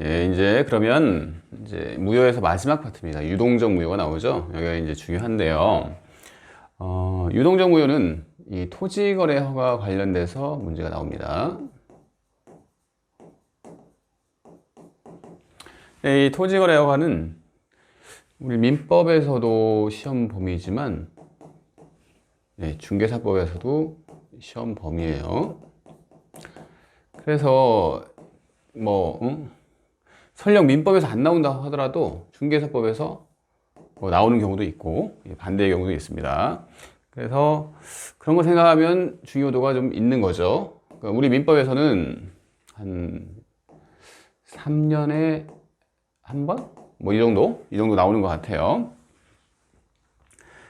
예, 이제 그러면 이제 무효에서 마지막 파트입니다. 유동적 무효가 나오죠. 여기가 이제 중요한데요. 유동적 무효는 이 토지거래 허가 관련돼서 문제가 나옵니다. 이 토지거래 허가는 우리 민법에서도 시험 범위이지만 중개사법에서도 시험 범위예요. 그래서 설령 민법에서 안 나온다고 하더라도 중개사법에서 나오는 경우도 있고 반대의 경우도 있습니다. 그래서 그런 거 생각하면 중요도가 좀 있는 거죠. 그러니까 우리 민법에서는 한 3년에 한 번? 이 정도 나오는 것 같아요.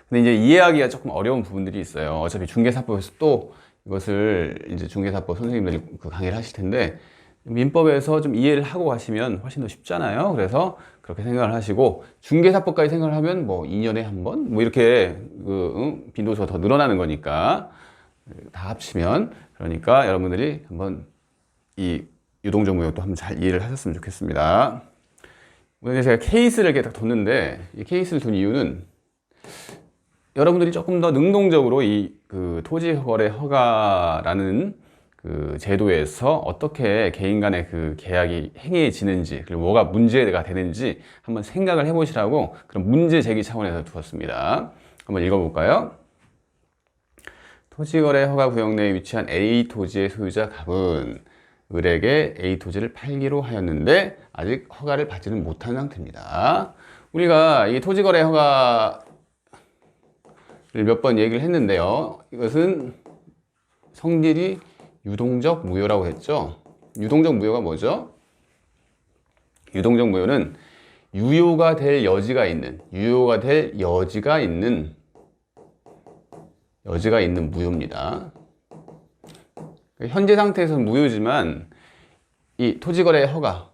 근데 이제 이해하기가 조금 어려운 부분들이 있어요. 어차피 중개사법에서 또 이것을 이제 중개사법 선생님들이 강의를 하실 텐데, 민법에서 좀 이해를 하고 가시면 훨씬 더 쉽잖아요. 그래서 그렇게 생각을 하시고, 중개사법까지 생각을 하면 2년에 한 번? 이렇게 빈도수가 더 늘어나는 거니까, 다 합치면. 그러니까 여러분들이 한번 이 유동적 무효도 한번 잘 이해를 하셨으면 좋겠습니다. 오늘 제가 케이스를 이렇게 딱 뒀는데, 이 케이스를 둔 이유는 여러분들이 조금 더 능동적으로 토지거래 허가라는 제도에서 어떻게 개인 간의 계약이 행해지는지, 그리고 뭐가 문제가 되는지 한번 생각을 해보시라고 그런 문제 제기 차원에서 두었습니다. 한번 읽어볼까요? 토지거래 허가 구역 내에 위치한 A 토지의 소유자 갑은 을에게 A 토지를 팔기로 하였는데 아직 허가를 받지는 못한 상태입니다. 우리가 이 토지거래 허가를 몇 번 얘기를 했는데요. 이것은 성질이 유동적 무효라고 했죠. 유동적 무효가 뭐죠? 유동적 무효는 유효가 될 여지가 있는 무효입니다. 현재 상태에서는 무효지만 이 토지거래 허가,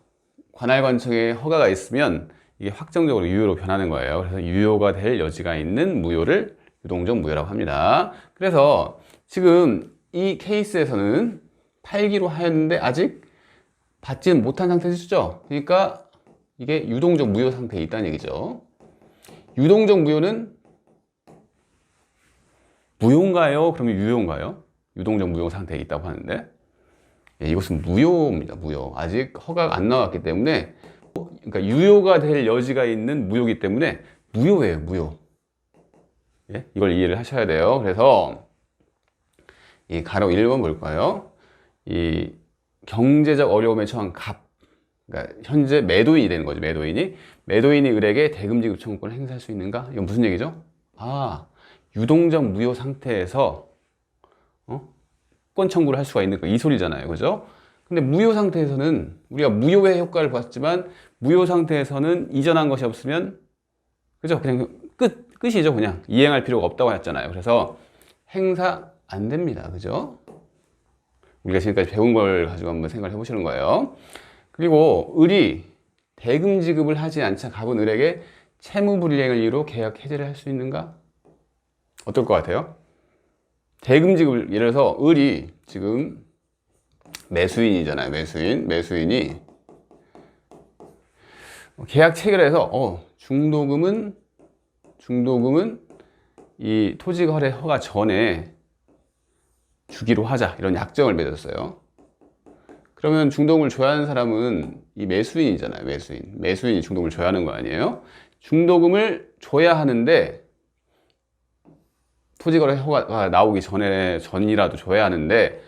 관할관청의 허가가 있으면 이게 확정적으로 유효로 변하는 거예요. 그래서 유효가 될 여지가 있는 무효를 유동적 무효라고 합니다. 그래서 지금 이 케이스에서는 팔기로 하였는데 아직 받지는 못한 상태죠. 그러니까 이게 유동적 무효 상태에 있다는 얘기죠. 유동적 무효는 무효인가요? 그러면 유효인가요? 유동적 무효 상태에 있다고 하는데, 이것은 무효입니다. 무효. 아직 허가가 안 나왔기 때문에, 그러니까 유효가 될 여지가 있는 무효이기 때문에 무효예요. 무효. 이걸 이해를 하셔야 돼요. 그래서 이 가로 1번 볼까요? 이 경제적 어려움에 처한 갑, 그러니까 현재 매도인이 되는 거죠. 매도인이 을에게 대금 지급 청구권을 행사할 수 있는가? 이건 무슨 얘기죠? 유동적 무효 상태에서 권 청구를 할 수가 있는 거, 이 소리잖아요. 그죠? 근데 무효 상태에서는 우리가 무효의 효과를 봤지만 무효 상태에서는 이전한 것이 없으면, 그죠? 그냥 끝이죠. 그냥 이행할 필요가 없다고 했잖아요. 그래서 행사 안 됩니다. 그죠? 우리가 지금까지 배운 걸 가지고 한번 생각을 해보시는 거예요. 그리고 을이 대금 지급을 하지 않자 갑은 을에게 채무 불이행을 이유로 계약 해지를 할 수 있는가? 어떨 것 같아요? 대금 지급을, 예를 들어서 을이 지금 매수인이잖아요. 매수인이 계약 체결해서 중도금은 이 토지거래 허가 전에 주기로 하자, 이런 약정을 맺었어요. 그러면 중도금을 줘야 하는 사람은 이 매수인이잖아요. 매수인이 중도금을 줘야 하는 거 아니에요? 중도금을 줘야 하는데, 토지거래 허가가 나오기 전이라도 줘야 하는데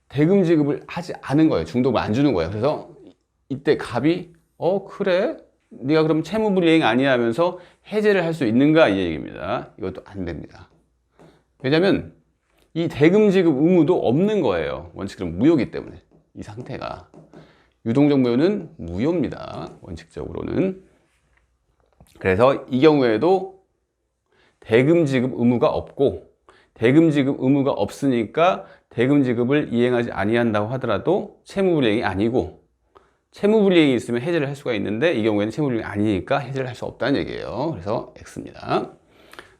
대금 지급을 하지 않은 거예요. 중도금을 안 주는 거예요. 그래서 이때 갑이 그래? 네가 그럼 채무불이행 아니야 하면서 해제를 할 수 있는가, 이 얘기입니다. 이것도 안 됩니다. 왜냐하면 이 대금 지급 의무도 없는 거예요. 원칙적으로 무효이기 때문에. 이 상태가 유동적 무효는 무효입니다. 원칙적으로는. 그래서 이 경우에도 대금 지급 의무가 없고, 대금 지급 의무가 없으니까 대금 지급을 이행하지 아니한다고 하더라도 채무불이행이 아니고, 채무불이행이 있으면 해제를 할 수가 있는데 이 경우에는 채무불이행이 아니니까 해제를 할 수 없다는 얘기예요. 그래서 X입니다.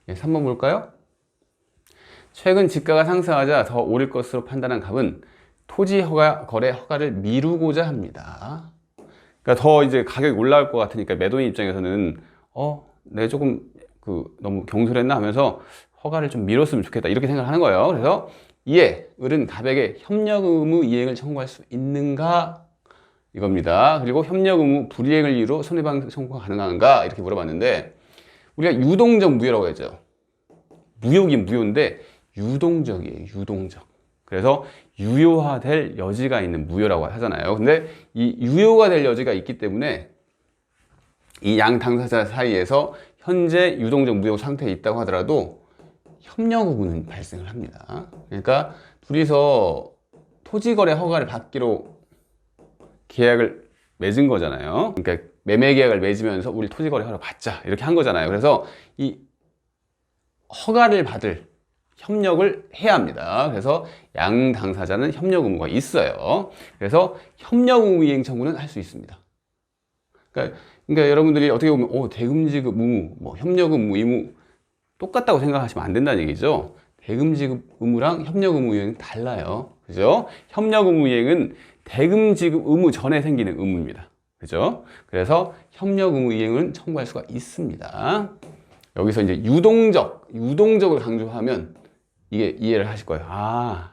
3번 볼까요? 최근 지가가 상승하자 더 오를 것으로 판단한 갑은 토지 거래 허가를 미루고자 합니다. 그러니까 더 이제 가격이 올라갈 것 같으니까 매도인 입장에서는 내가 조금 너무 경솔했나 하면서 허가를 좀 미뤘으면 좋겠다 이렇게 생각을 하는 거예요. 그래서 이에 을은 갑에게 협력 의무 이행을 청구할 수 있는가 이겁니다. 그리고 협력 의무 불이행을 이유로 손해배상 청구가 가능한가 이렇게 물어봤는데 우리가 유동적 무효라고 했죠. 무효긴 무효인데 유동적이에요. 유동적. 그래서 유효화될 여지가 있는 무효라고 하잖아요. 근데 이 유효가 될 여지가 있기 때문에 이 양 당사자 사이에서 현재 유동적 무효 상태에 있다고 하더라도 협력 의무는 발생을 합니다. 그러니까 둘이서 토지거래 허가를 받기로 계약을 맺은 거잖아요. 그러니까 매매 계약을 맺으면서 우리 토지거래 허가를 받자 이렇게 한 거잖아요. 그래서 이 허가를 받을 협력을 해야 합니다. 그래서 양 당사자는 협력 의무가 있어요. 그래서 협력 의무 이행 청구는 할 수 있습니다. 그러니까 여러분들이 어떻게 보면 대금지급 의무, 협력 의무, 의무 똑같다고 생각하시면 안 된다는 얘기죠. 대금지급 의무랑 협력 의무 이행은 달라요. 그죠? 협력 의무 이행은 대금지급 의무 전에 생기는 의무입니다. 그죠? 그래서 협력 의무 이행은 청구할 수가 있습니다. 여기서 이제 유동적을 강조하면 이게 이해를 하실 거예요.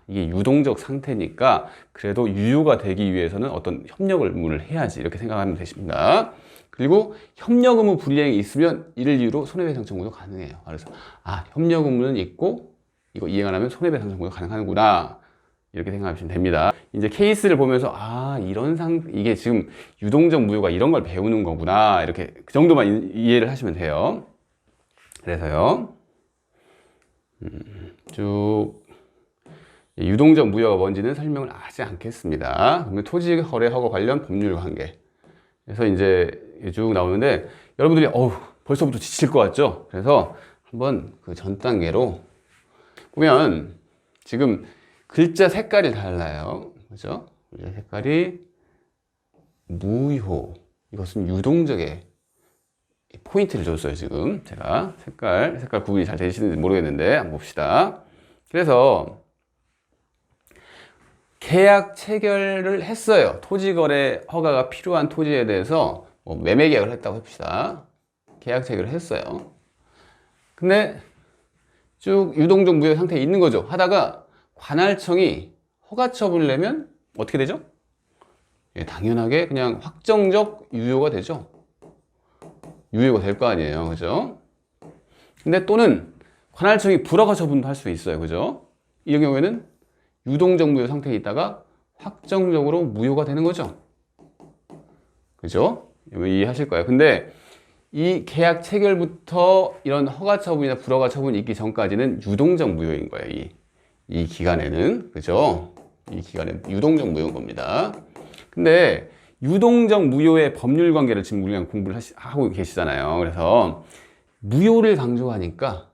이게 유동적 상태니까 그래도 유효가 되기 위해서는 어떤 협력 의무를 해야지 이렇게 생각하면 되십니다. 그리고 협력 의무 불이행이 있으면 이를 이유로 손해배상 청구도 가능해요. 그래서 협력 의무는 있고 이거 이행 안 하면 손해배상 청구도 가능하구나 이렇게 생각하시면 됩니다. 이제 케이스를 보면서 이게 지금 유동적 무효가 이런 걸 배우는 거구나 이렇게 그 정도만 이해를 하시면 돼요. 그래서요 쭉 유동적 무효가 뭔지는 설명을 하지 않겠습니다. 그러면 토지 거래 허가 관련 법률 관계 그래서 이제 쭉 나오는데 여러분들이 벌써부터 지칠 것 같죠? 그래서 한번 그 전 단계로 보면 지금 글자 색깔이 달라요. 그죠? 글자 색깔이 무효 이것은 유동적의 포인트를 줬어요. 지금 제가 색깔 구분이 잘 되시는지 모르겠는데 한번 봅시다. 그래서 계약 체결을 했어요. 토지거래 허가가 필요한 토지에 대해서 매매 계약을 했다고 해봅시다. 계약 체결을 했어요. 근데 쭉 유동적 무효 상태에 있는 거죠. 하다가 관할청이 허가 처분을 내면 어떻게 되죠? 당연하게 그냥 확정적 유효가 되죠. 유효가 될 거 아니에요. 그죠? 근데 또는 관할청이 불허가 처분도 할 수 있어요. 그죠? 이 경우에는 유동적 무효 상태에 있다가 확정적으로 무효가 되는 거죠. 그죠? 이해하실 거예요. 근데 이 계약 체결부터 이런 허가 처분이나 불허가 처분이 있기 전까지는 유동적 무효인 거예요. 이 기간에는. 그죠? 이 기간에는 유동적 무효인 겁니다. 근데 유동적 무효의 법률 관계를 지금 우리가 공부를 하고 계시잖아요. 그래서 무효를 강조하니까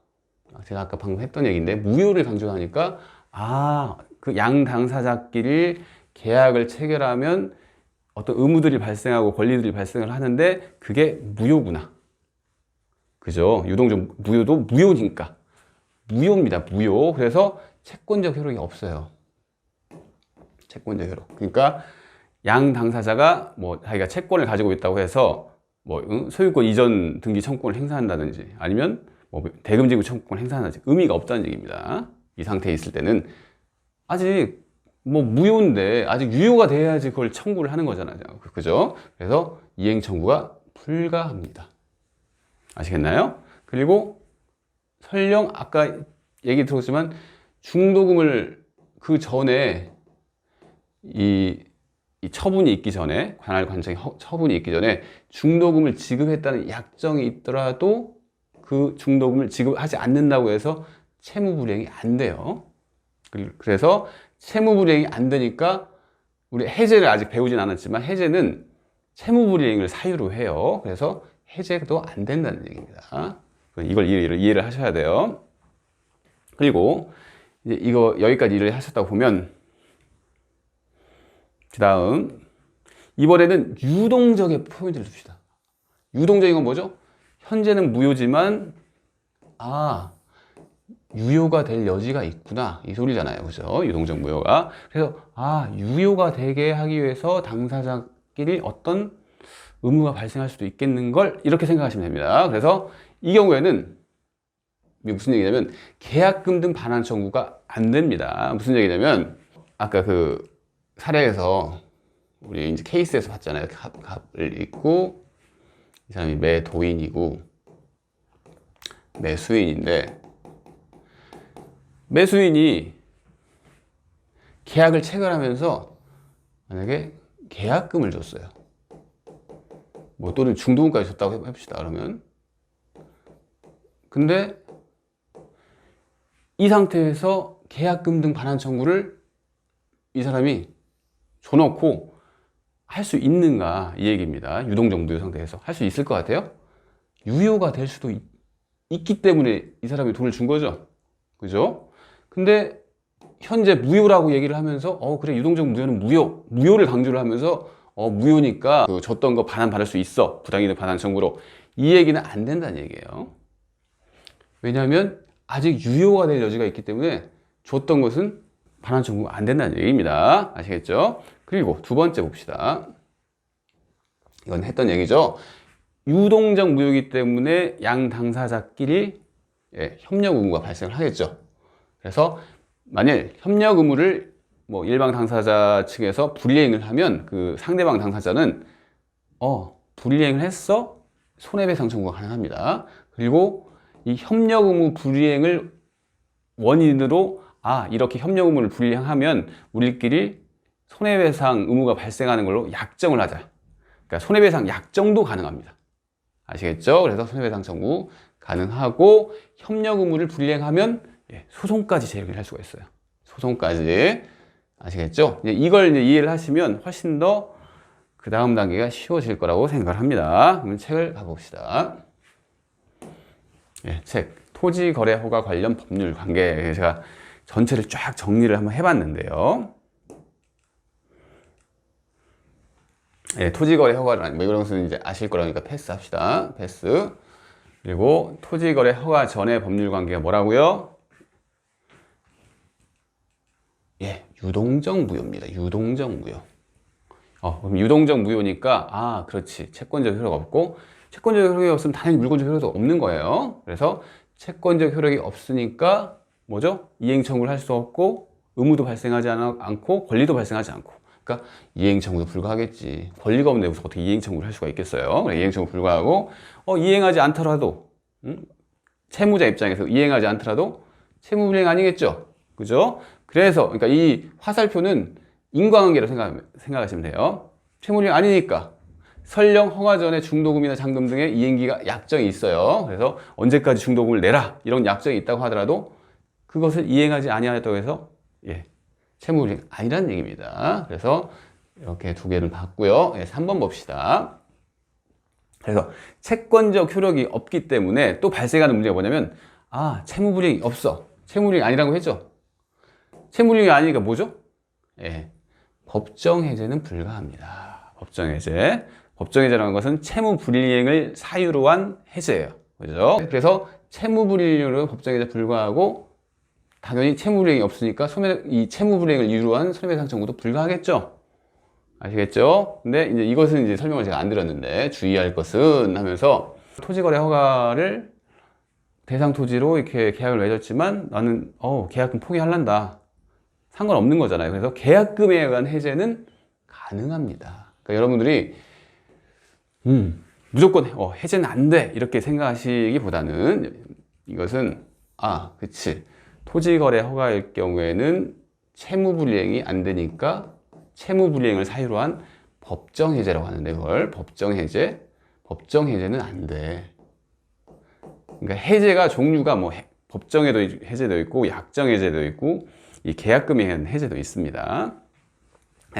제가 아까 방금 했던 얘기인데 무효를 강조하니까 그 양 당사자끼리 계약을 체결하면 어떤 의무들이 발생하고 권리들이 발생을 하는데 그게 무효구나. 그죠? 유동적 무효도 무효니까. 무효입니다. 무효. 그래서 채권적 효력이 없어요. 채권적 효력. 그러니까 양 당사자가 자기가 채권을 가지고 있다고 해서 소유권 이전 등기 청구권을 행사한다든지 아니면 대금지급 청구권을 행사한다든지 의미가 없다는 얘기입니다. 이 상태에 있을 때는 아직 무효인데 아직 유효가 돼야지 그걸 청구를 하는 거잖아요. 그죠? 그래서 이행 청구가 불가합니다. 아시겠나요? 그리고 설령 아까 얘기 들었지만 중도금을 그 전에 이 처분이 있기 전에 관할관청의 처분이 있기 전에 중도금을 지급했다는 약정이 있더라도 그 중도금을 지급하지 않는다고 해서 채무불이행이 안 돼요. 그래서 채무불이행이 안 되니까 우리 해제를 아직 배우진 않았지만 해제는 채무불이행을 사유로 해요. 그래서 해제도 안 된다는 얘기입니다. 이걸 이해를 하셔야 돼요. 그리고 이제 이거 여기까지 이해를 하셨다고 보면 그 다음 이번에는 유동적의 포인트를 둡시다. 유동적인 건 뭐죠? 현재는 무효지만 유효가 될 여지가 있구나 이 소리잖아요. 그죠? 유동적 무효가. 그래서 유효가 되게 하기 위해서 당사자끼리 어떤 의무가 발생할 수도 있겠는 걸 이렇게 생각하시면 됩니다. 그래서 이 경우에는 이게 무슨 얘기냐면 계약금 등 반환 청구가 안 됩니다. 무슨 얘기냐면 아까 그 사례에서 우리 이제 케이스에서 봤잖아요. 갑을 있고 이 사람이 매도인이고 매수인인데 매수인이 계약을 체결하면서 만약에 계약금을 줬어요. 뭐 또는 중도금까지 줬다고 해봅시다. 그러면 근데 이 상태에서 계약금 등 반환 청구를 이 사람이 줘놓고 할 수 있는가 이 얘기입니다. 유동적 무효 상태에서 할 수 있을 것 같아요? 유효가 될 수도 있기 때문에 이 사람이 돈을 준 거죠. 그죠? 근데 현재 무효라고 얘기를 하면서 그래 유동적 무효는 무효를 강조를 하면서 무효니까 그 줬던 거 반환 받을 수 있어. 부당이득 반환 청구로. 이 얘기는 안 된다는 얘기예요. 왜냐하면 아직 유효가 될 여지가 있기 때문에 줬던 것은 반환 청구가 안 된다는 얘기입니다. 아시겠죠? 그리고 두 번째 봅시다. 이건 했던 얘기죠. 유동적 무효이기 때문에 양 당사자끼리 협력 의무가 발생을 하겠죠. 그래서 만일 협력 의무를 뭐 일방 당사자 측에서 불이행을 하면 그 상대방 당사자는 불이행을 했어? 손해배상 청구가 가능합니다. 그리고 이 협력 의무 불이행을 원인으로 이렇게 협력 의무를 불이행하면 우리끼리 손해배상 의무가 발생하는 걸로 약정을 하자. 그러니까 손해배상 약정도 가능합니다. 아시겠죠? 그래서 손해배상 청구 가능하고 협력 의무를 불이행하면 소송까지 제기를 할 수가 있어요. 소송까지. 아시겠죠? 이걸 이해를 하시면 훨씬 더 그 다음 단계가 쉬워질 거라고 생각을 합니다. 그럼 책을 가봅시다. 책 토지거래허가 관련 법률 관계 제가 전체를 쫙 정리를 한번 해봤는데요. 토지거래허가라는 뭐 이런 것은 이제 아실 거라니까 패스합시다. 패스. 그리고 토지거래허가 전의 법률 관계가 뭐라고요? 유동적 무효입니다. 유동적 무효. 그럼 유동적 무효니까 그렇지. 채권적 효력 없고 채권적 효력이 없으면 당연히 물권적 효력도 없는 거예요. 그래서 채권적 효력이 없으니까 뭐죠? 이행 청구를 할 수 없고 의무도 발생하지 않고 권리도 발생하지 않고 그러니까 이행 청구도 불가하겠지. 권리가 없는데 무슨 어떻게 이행 청구를 할 수가 있겠어요? 그래, 이행 청구 불가하고 이행하지 않더라도 채무자 입장에서 이행하지 않더라도 채무 불이행 아니겠죠? 그죠? 그래서 그러니까 이 화살표는 인과관계로 생각하시면 돼요. 채무불이행 아니니까 설령 허가 전에 중도금이나 잔금 등의 이행기가 약정이 있어요. 그래서 언제까지 중도금을 내라 이런 약정이 있다고 하더라도 그것을 이행하지 아니하였다고 해서 채무불이행 아니라는 얘기입니다. 그래서 이렇게 두 개를 봤고요. 3번 봅시다. 그래서 채권적 효력이 없기 때문에 또 발생하는 문제가 뭐냐면 채무불이행이 없어. 채무불이행이 아니라고 했죠. 채무불이행이 아니니까 뭐죠? 법정해제는 불가합니다. 법정해제. 법정해제라는 것은 채무불이행을 사유로 한 해제예요. 그죠? 그래서 채무불이행으로 법정해제 불가하고 당연히 채무불이행이 없으니까 이 채무불이행을 이유로 한 손해배상 청구도 불가하겠죠? 아시겠죠? 근데 이제 이것은 이제 설명을 제가 안 드렸는데 주의할 것은 하면서 토지거래 허가를 대상 토지로 이렇게 계약을 맺었지만 나는 계약금 포기할란다. 상관없는 거잖아요. 그래서 계약금에 의한 해제는 가능합니다. 그러니까 여러분들이 무조건 해제는 안 돼 이렇게 생각하시기보다는 이것은 그치 토지거래 허가일 경우에는 채무불이행이 안 되니까 채무불이행을 사유로 한 법정해제라고 하는데 그걸 법정해제는 안 돼. 그러니까 해제가 종류가 뭐 법정에도 해제도 있고 약정해제도 있고 이 계약금에 의한 해제도 있습니다.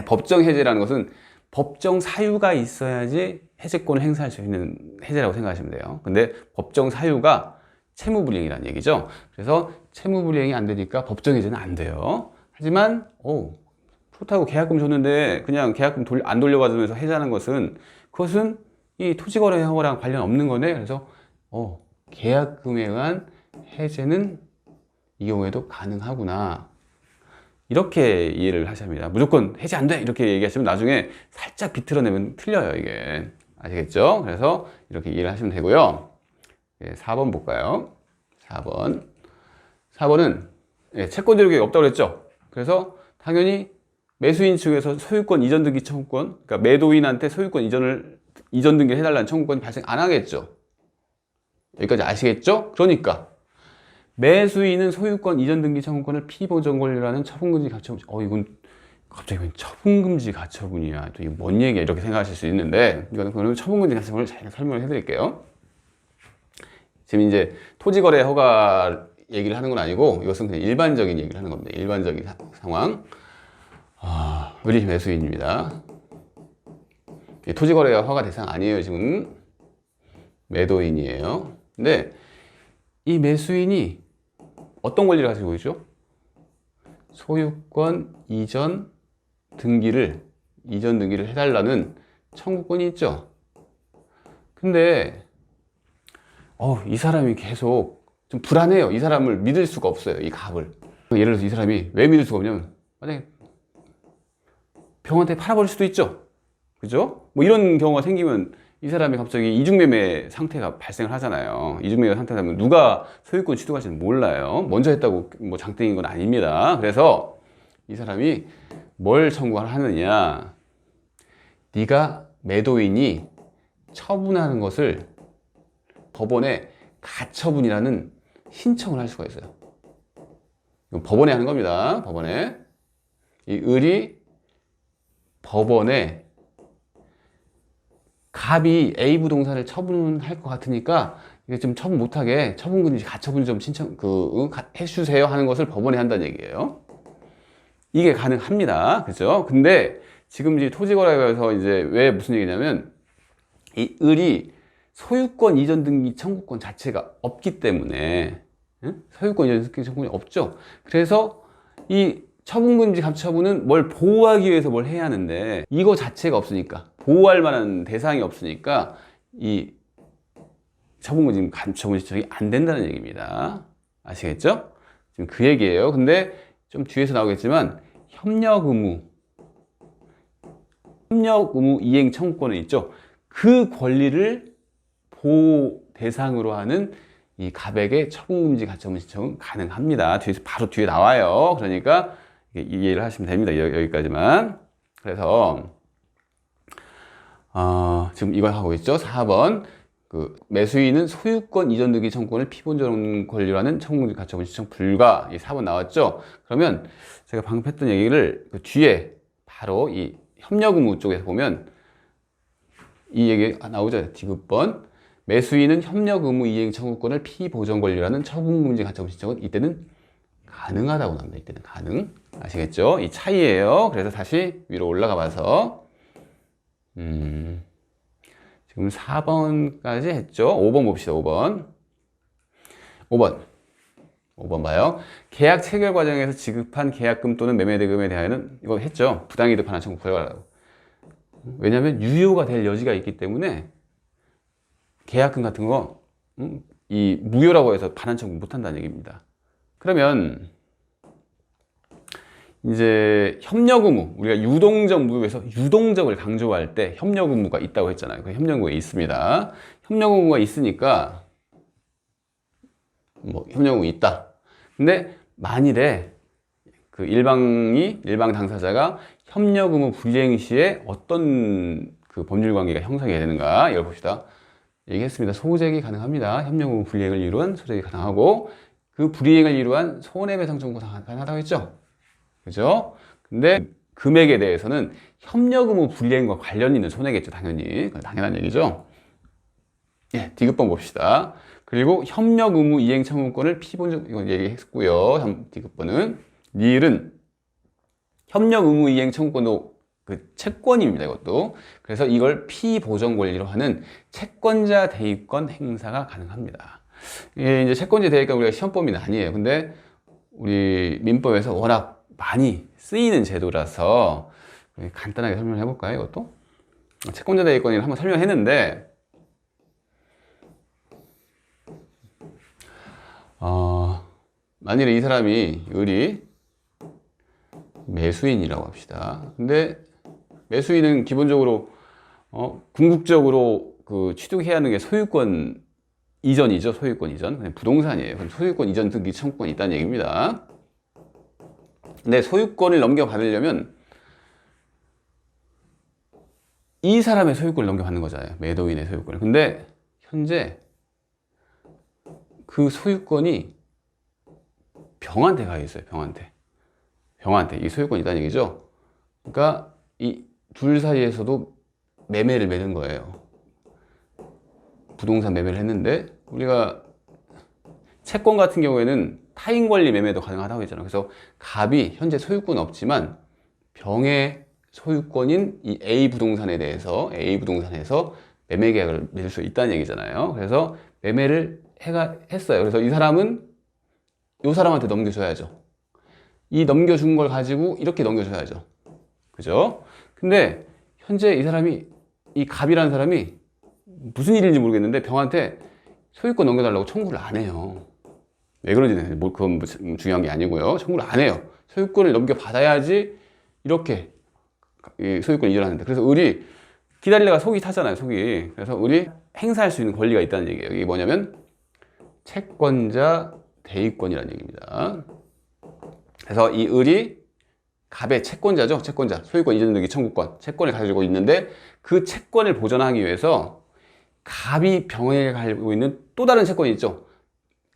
법정 해제라는 것은 법정 사유가 있어야지 해제권을 행사할 수 있는 해제라고 생각하시면 돼요. 근데 법정 사유가 채무불이행이라는 얘기죠. 그래서 채무불이행이 안 되니까 법정 해제는 안 돼요. 하지만 그렇다고 계약금 줬는데 그냥 계약금 안 돌려받으면서 해제하는 것은 그것은 이 토지거래 허가랑 관련 없는 거네. 그래서 계약금에 의한 해제는 이 경우에도 가능하구나. 이렇게 이해를 하셔야 합니다. 무조건 해제 안 돼! 이렇게 얘기하시면 나중에 살짝 비틀어내면 틀려요, 이게. 아시겠죠? 그래서 이렇게 이해를 하시면 되고요. 4번 볼까요? 4번은 채권 제도가 없다고 그랬죠? 그래서 당연히 매수인 측에서 소유권 이전 등기 청구권, 그러니까 매도인한테 소유권 이전 등기를 해달라는 청구권이 발생 안 하겠죠? 여기까지 아시겠죠? 그러니까 매수인은 소유권 이전 등기 청구권을 피보전 권리라는 처분금지 가처분. 이건 갑자기 왜 처분금지 가처분이야? 또 이게 뭔 얘기야? 이렇게 생각하실 수 있는데, 이거는 그러면 처분금지 가처분을 잘 설명을 해드릴게요. 지금 이제 토지거래 허가 얘기를 하는 건 아니고, 이것은 그냥 일반적인 얘기를 하는 겁니다. 일반적인 상황. 의리 매수인입니다. 토지거래 허가 대상 아니에요. 지금 매도인이에요. 근데 이 매수인이 어떤 권리를 가지고 있죠? 소유권 이전 등기를 해달라는 청구권이 있죠. 근데 이 사람이 계속 좀 불안해요. 이 사람을 믿을 수가 없어요. 이 갑을. 예를 들어서 이 사람이 왜 믿을 수가 없냐면 만약에 병원한테 팔아버릴 수도 있죠. 그죠? 뭐 이런 경우가 생기면 이 사람이 갑자기 이중매매 상태가 발생을 하잖아요. 이중매매 상태가 되면 누가 소유권 취득할지는 몰라요. 먼저 했다고 뭐 장땡인 건 아닙니다. 그래서 이 사람이 뭘 청구를 하느냐, 네가 매도인이 처분하는 것을 법원에 가처분이라는 신청을 할 수가 있어요. 이건 법원에 하는 겁니다. 법원에. 이 을이 법원에 갑이 A 부동산을 처분할 것 같으니까 이게 좀 처분 못하게 처분금지 가처분 좀 신청 해주세요 하는 것을 법원에 한다는 얘기예요. 이게 가능합니다. 그죠? 근데 지금 이제 토지거래에서 이제 왜 무슨 얘기냐면 이 을이 소유권 이전 등기 청구권 자체가 없기 때문에 소유권 이전 등기 청구권이 없죠. 그래서 이 처분금지 가처분은 뭘 보호하기 위해서 뭘 해야 하는데 이거 자체가 없으니까 보호할 만한 대상이 없으니까 이 처분금지 가처분 신청이 안 된다는 얘기입니다. 아시겠죠? 지금 그 얘기예요. 근데 좀 뒤에서 나오겠지만 협력 의무 이행 청구권은 있죠. 그 권리를 보호 대상으로 하는 이 갑에게 처분금지 가처분 신청은 가능합니다. 뒤에서 바로 뒤에 나와요. 그러니까 이해를 하시면 됩니다. 여기까지만. 그래서 지금 이걸 하고 있죠. 4번 그 매수인은 소유권 이전 등기 청구권을 피본전 권리라는 처분금지 가처분 신청 불가. 이 4번 나왔죠. 그러면 제가 방금 했던 얘기를 그 뒤에 바로 이 협력 의무 쪽에서 보면 이 얘기 나오죠. 디귿번 매수인은 협력 의무 이행 청구권을 피보전 권리라는 처분금지 가처분 신청은 이때는 가능하다고 나옵니다. 이때는 가능. 아시겠죠? 이 차이예요. 그래서 다시 위로 올라가 봐서 지금 4번까지 했죠. 5번 봅시다. 5번 봐요. 계약 체결 과정에서 지급한 계약금 또는 매매대금에 대하여는 이거 했죠. 부당이득 반환 청구 불가하라고. 왜냐하면 유효가 될 여지가 있기 때문에 계약금 같은 거 이 무효라고 해서 반환 청구 못 한다는 얘기입니다. 그러면 이제 협력 의무, 우리가 유동적 무효에서 유동적을 강조할 때 협력 의무가 있다고 했잖아요. 그 협력 의무가 있습니다. 협력 의무가 있으니까 뭐 협력 의무 있다. 근데 만일에 그 일방 당사자가 협력 의무 불이행 시에 어떤 그 법률 관계가 형성이 되는가 이걸 봅시다. 얘기했습니다. 소재기 가능합니다. 협력 의무 불이행을 이루한 소재기 가능하고 그 불이행을 이루한 손해배상 청구 가능하다고 했죠. 그죠? 근데 금액에 대해서는 협력 의무 불이행과 관련 있는 손해겠죠. 당연히. 당연한 얘기죠. 예, 디귿번 봅시다. 그리고 협력 의무 이행 청구권을 피본적, 이건 얘기했고요. 디귿번은 니을은 협력 의무 이행 청구권도 그 채권입니다. 이것도. 그래서 이걸 피보전 권리로 하는 채권자 대입권 행사가 가능합니다. 이게 이제 채권자 대입권 우리가 시험 범위는 아니에요. 근데 우리 민법에서 워낙 많이 쓰이는 제도라서 간단하게 설명을 해볼까요? 이것도 채권자 대입권을 한번 설명했는데 만일에 이 사람이 을이 매수인이라고 합시다. 근데 매수인은 기본적으로 궁극적으로 그 취득해야 하는 게 소유권 이전이죠. 소유권 이전. 그냥 부동산이에요. 그럼 소유권 이전 등기 청구권이 있다는 얘기입니다. 근데 소유권을 넘겨받으려면 이 사람의 소유권을 넘겨받는 거잖아요. 매도인의 소유권을. 근데 현재 그 소유권이 병한테 가 있어요. 병한테 이 소유권이 있다는 얘기죠. 그러니까 이 둘 사이에서도 매매를 맺은 거예요. 부동산 매매를 했는데 우리가 채권 같은 경우에는 타인 권리 매매도 가능하다고 했잖아요. 그래서 갑이 현재 소유권은 없지만 병의 소유권인 이 A 부동산에서 매매 계약을 맺을 수 있다는 얘기잖아요. 그래서 매매를 했어요. 그래서 이 사람은 이 사람한테 넘겨줘야죠. 이 넘겨준 걸 가지고 이렇게 넘겨줘야죠. 그죠? 근데 현재 이 갑이라는 사람이 무슨 일인지 모르겠는데 병한테 소유권 넘겨달라고 청구를 안 해요. 왜 그런지는 그건 중요한 게 아니고요. 청구를 안 해요. 소유권을 넘겨받아야지 이렇게 소유권 이전하는데. 그래서 을이 기다리다가 속이 타잖아요. 속이. 그래서 을이 행사할 수 있는 권리가 있다는 얘기예요. 이게 뭐냐면 채권자 대위권이라는 얘기입니다. 그래서 이 을이 갑의 채권자죠. 채권자. 소유권 이전 등기 청구권. 채권을 가지고 있는데 그 채권을 보전하기 위해서 갑이 병에 가지고 있는 또 다른 채권이 있죠.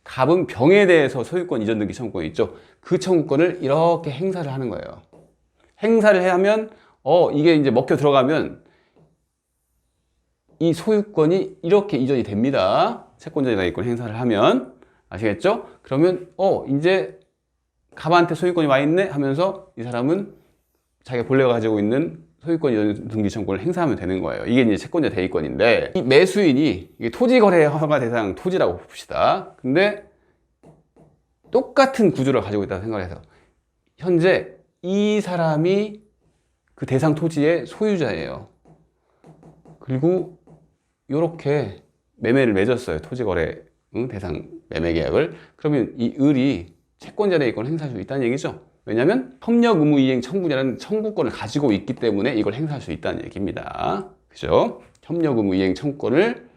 갑은 병에 대해서 소유권 이전 등기 청구권이 있죠. 그 청구권을 이렇게 행사를 하는 거예요. 행사를 하면 이게 이제 먹혀 들어가면 이 소유권이 이렇게 이전이 됩니다. 채권자 대위권 행사를 하면. 아시겠죠? 그러면 이제 갑한테 소유권이 와 있네 하면서 이 사람은 자기가 본래 가지고 있는 소유권 이전 등기 청구를 행사하면 되는 거예요. 이게 이제 채권자 대위권인데 이 매수인이 이게 토지거래 허가 대상 토지라고 봅시다. 근데 똑같은 구조를 가지고 있다고 생각해서 현재 이 사람이 그 대상 토지의 소유자예요. 그리고 이렇게 매매를 맺었어요. 토지거래 대상 매매 계약을. 그러면 이 을이 채권자 대위권을 행사할 수 있다는 얘기죠. 왜냐하면 협력 의무 이행 청구자라는 청구권을 가지고 있기 때문에 이걸 행사할 수 있다는 얘기입니다. 그죠? 협력 의무 이행 청구권을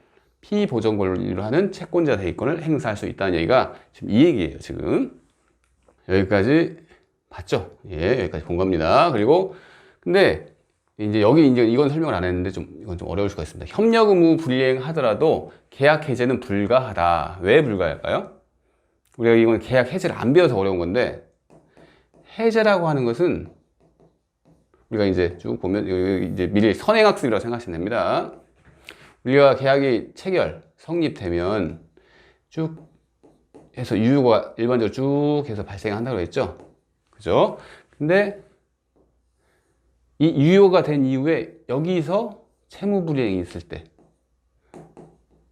피보전 권리로 하는 채권자 대위권을 행사할 수 있다는 얘기가 지금 이 얘기예요. 지금 여기까지 봤죠? 예, 여기까지 본 겁니다. 그리고 근데 이제 이건 설명을 안 했는데 이건 좀 어려울 수가 있습니다. 협력 의무 불이행하더라도 계약 해제는 불가하다. 왜 불가할까요? 우리가 이건 계약 해제를 안 배워서 어려운 건데 해제라고 하는 것은 우리가 이제 쭉 보면 이제 미리 선행학습이라고 생각하시면 됩니다. 우리가 계약이 성립되면 쭉 해서 유효가 일반적으로 쭉 해서 발생한다고 했죠. 그죠? 근데 이 유효가 된 이후에 여기서 채무불이행이 있을 때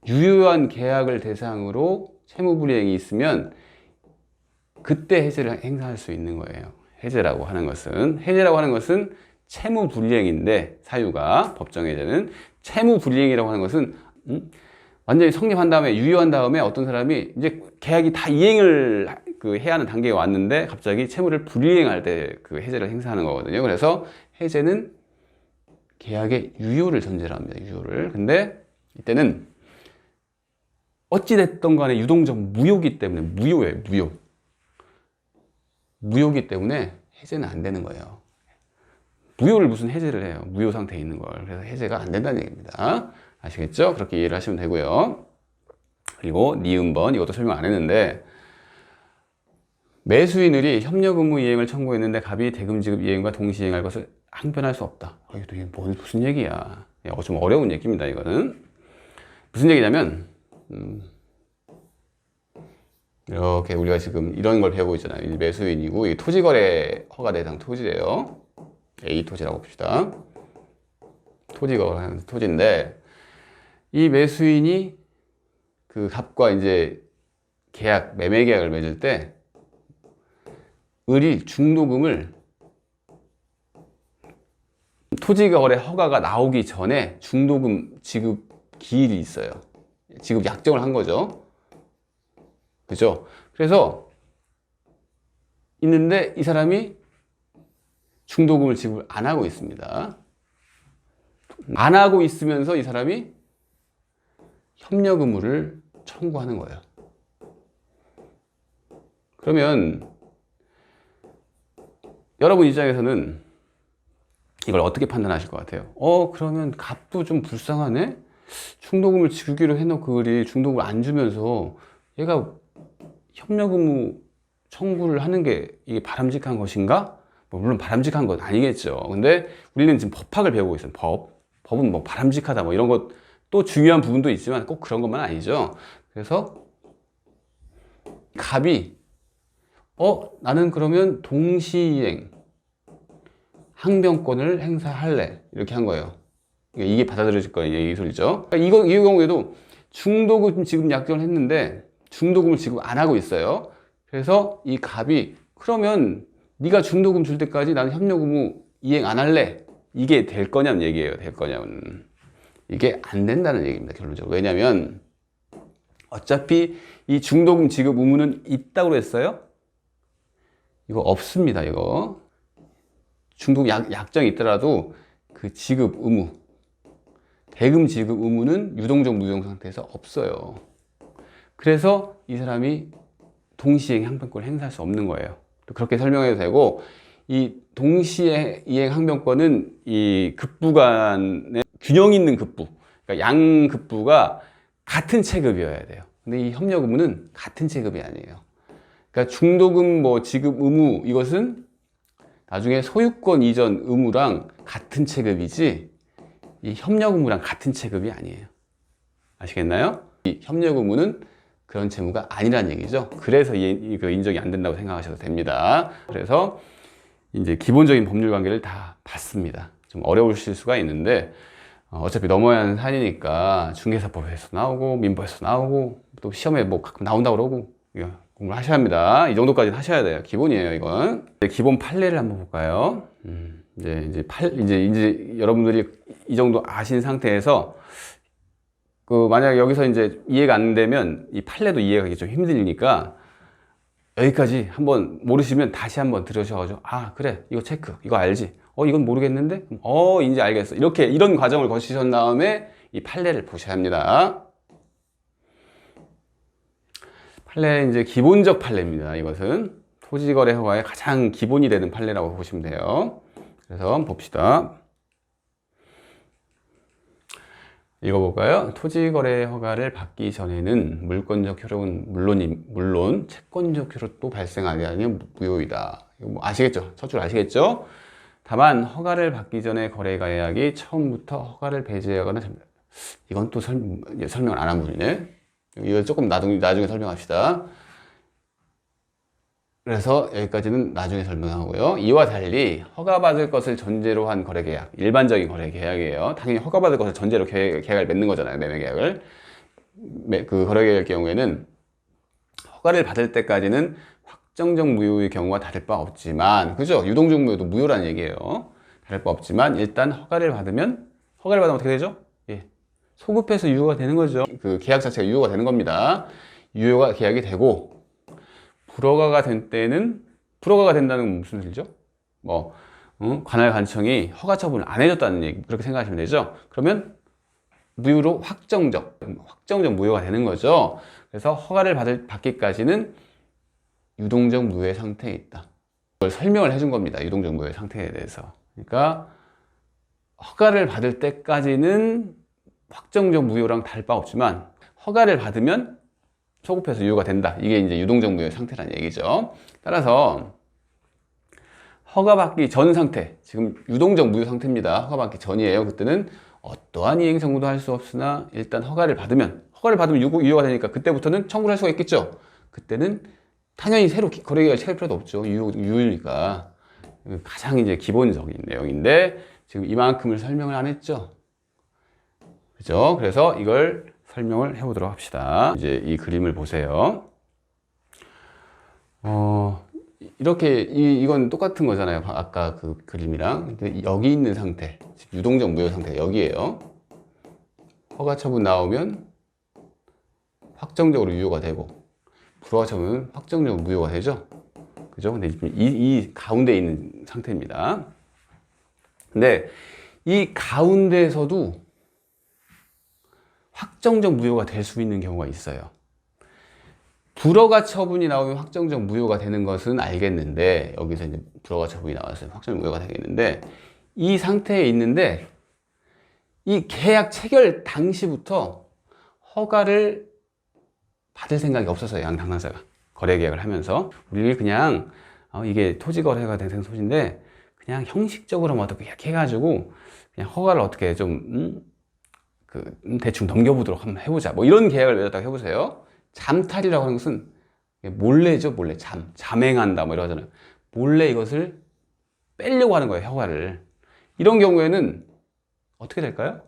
유효한 계약을 대상으로 채무불이행이 있으면 그때 해제를 행사할 수 있는 거예요. 해제라고 하는 것은 채무불이행인데 사유가 법정 해제는 채무불이행이라고 하는 것은 완전히 성립한 다음에 유효한 다음에 어떤 사람이 이제 계약이 다 이행을 해야 하는 단계에 왔는데 갑자기 채무를 불이행할 때 그 해제를 행사하는 거거든요. 그래서 해제는 계약의 유효를 전제로 합니다. 유효를. 근데 이때는 어찌됐든 간에 유동적 무효기 때문에 무효예요. 무효기 때문에 해제는 안 되는 거예요. 무효를 무슨 해제를 해요. 무효 상태에 있는 걸. 그래서 해제가 안 된다는 얘기입니다. 아시겠죠? 그렇게 이해를 하시면 되고요. 그리고 니은번 이것도 설명 안 했는데 매수인을이 협력 의무 이행을 청구했는데 갑이 대금 지급 이행과 동시 이행할 것을 항변할 수 없다. 이게 무슨 얘기야? 좀 어려운 얘기입니다. 이거는 무슨 얘기냐면 이렇게 우리가 지금 이런 걸 배우고 있잖아요. 매수인이고 이 토지거래 허가 대상 토지예요. A 토지라고 봅시다. 토지거래 토지인데 이 매수인이 그 갑과 이제 매매 계약을 맺을 때 을이 중도금을 토지거래 허가가 나오기 전에 중도금 지급 기일이 있어요. 지급 약정을 한 거죠. 그죠? 그래서 있는데 이 사람이 중도금을 지급을 안 하고 있습니다. 안 하고 있으면서 이 사람이 협력 의무를 청구하는 거예요. 그러면 여러분 입장에서는 이걸 어떻게 판단하실 것 같아요? 그러면 갑도 좀 불쌍하네? 중도금을 주기로 해놓고 그리 중도금을 안 주면서 얘가 협력 의무 청구를 하는 게 이게 바람직한 것인가? 뭐 물론 바람직한 건 아니겠죠. 근데 우리는 지금 법학을 배우고 있어요. 법은 뭐 바람직하다 뭐 이런 것 또 중요한 부분도 있지만 꼭 그런 것만 아니죠. 그래서 갑이 나는 그러면 동시이행 항변권을 행사할래 이렇게 한 거예요. 이게 받아들여질 거예요. 이 소리죠. 이 경우에도 중도금 지급 약정을 했는데 중도금을 지급 안 하고 있어요. 그래서 이 갑이 그러면 네가 중도금 줄 때까지 나는 협력 의무 이행 안 할래. 이게 될 거냐는 얘기예요. 될 거냐는. 이게 안 된다는 얘기입니다. 결론적으로. 왜냐면 어차피 이 중도금 지급 의무는 있다고 했어요. 이거 없습니다. 이거 중도금 약정이 있더라도 그 지급 의무, 대금 지급 의무는 유동적 무효 상태에서 없어요. 그래서 이 사람이 동시이행 항변권을 행사할 수 없는 거예요. 그렇게 설명해도 되고, 이 동시이행 항변권은 이 급부 간의 균형 있는 급부, 그러니까 양 급부가 같은 체급이어야 돼요. 근데 이 협력 의무는 같은 체급이 아니에요. 그러니까 중도금 뭐 지급 의무 이것은 나중에 소유권 이전 의무랑 같은 체급이지 이 협력 의무랑 같은 체급이 아니에요. 아시겠나요? 이 협력 의무는 그런 채무가 아니란 얘기죠. 그래서 그 인정이 안 된다고 생각하셔도 됩니다. 그래서 이제 기본적인 법률 관계를 다 봤습니다. 좀 어려우실 수가 있는데 어차피 넘어야 하는 산이니까 중개사법에서 나오고 민법에서 나오고 또 시험에 뭐 가끔 나온다고 그러고 이거 공부를 하셔야 합니다. 이 정도까지는 하셔야 돼요. 기본이에요, 이건. 기본 판례를 한번 볼까요? 이제 여러분들이 이 정도 아신 상태에서 만약 여기서 이제 이해가 안 되면 이 판례도 이해하기 좀 힘드니까 여기까지 한번 모르시면 다시 한번 들으셔가지고 그래 이거 체크 이거 알지 이건 모르겠는데 이제 알겠어 이런 과정을 거치신 다음에 이 판례를 보셔야 합니다. 판례 이제 기본적 판례입니다. 이것은 토지거래 허가의 가장 기본이 되는 판례라고 보시면 돼요. 그래서 한번 봅시다. 읽어볼까요? 토지거래 허가를 받기 전에는 물권적 효력은 물론 채권적 효력도 발생하지 않으면 무효이다. 이거 뭐 아시겠죠? 첫 줄 아시겠죠? 다만 허가를 받기 전에 거래 계약이 처음부터 허가를 배제하거나 이건 또 설명을 안 한 부분이네. 이거 조금 나중에 설명합시다. 그래서 여기까지는 나중에 설명하고요. 이와 달리 허가받을 것을 전제로 한 거래계약, 일반적인 거래계약이에요. 당연히 허가받을 것을 전제로 계약을 맺는 거잖아요. 매매계약을. 그 거래계약의 경우에는 허가를 받을 때까지는 확정적 무효의 경우와 다를 바 없지만, 그죠? 유동적 무효도 무효라는 얘기예요. 다를 바 없지만 일단 허가를 받으면 어떻게 되죠? 소급해서 유효가 되는 거죠. 그 계약 자체가 유효가 되는 겁니다. 유효가 계약이 되고 불허가가 된 때는 불허가가 된다는 건 무슨 소리죠? 관할 관청이 허가 처분을 안 해줬다는 얘기 그렇게 생각하시면 되죠. 그러면 무효로 확정적 무효가 되는 거죠. 그래서 허가를 받기까지는 유동적 무효의 상태에 있다. 그걸 설명을 해준 겁니다. 유동적 무효의 상태에 대해서. 그러니까 허가를 받을 때까지는 확정적 무효랑 다를 바 없지만 허가를 받으면 소급해서 유효가 된다. 이게 이제 유동적 무효의 상태라는 얘기죠. 따라서 허가받기 전 상태, 지금 유동적 무효 상태입니다. 허가받기 전이에요. 그때는 어떠한 이행 청구도 할 수 없으나 일단 허가를 받으면 유효가 되니까 그때부터는 청구를 할 수가 있겠죠. 그때는 당연히 새로 거래계약을 체결할 필요도 없죠. 유효니까. 가장 이제 기본적인 내용인데 지금 이만큼을 설명을 안 했죠. 그죠? 그래서 이걸 설명을 해보도록 합시다. 이제 이 그림을 보세요. 이렇게 이건 똑같은 거잖아요. 아까 그 그림이랑 여기 있는 상태, 유동적 무효 상태 여기에요. 허가 처분 나오면 확정적으로 유효가 되고 불허가 처분은 확정적으로 무효가 되죠. 그죠? 근데 이 가운데 있는 상태입니다. 근데 이 가운데에서도 확정적 무효가 될 수 있는 경우가 있어요. 불허가 처분이 나오면 확정적 무효가 되는 것은 알겠는데, 여기서 이제 불허가 처분이 나왔어요. 확정적 무효가 되겠는데, 이 상태에 있는데 이 계약 체결 당시부터 허가를 받을 생각이 없었어요. 양 당사자가 거래 계약을 하면서 우리 그냥 이게 토지 거래가 된 토지인데 그냥 형식적으로 뭐 어떻게 이렇게 해가지고 그냥 허가를 어떻게 좀 대충 넘겨보도록 한번 해보자, 뭐 이런 계약을 맺었다고 해보세요. 잠탈이라고 하는 것은 몰래죠. 몰래 잠행한다 뭐 이러잖아요. 몰래 이것을 빼려고 하는 거예요, 허가를. 이런 경우에는 어떻게 될까요?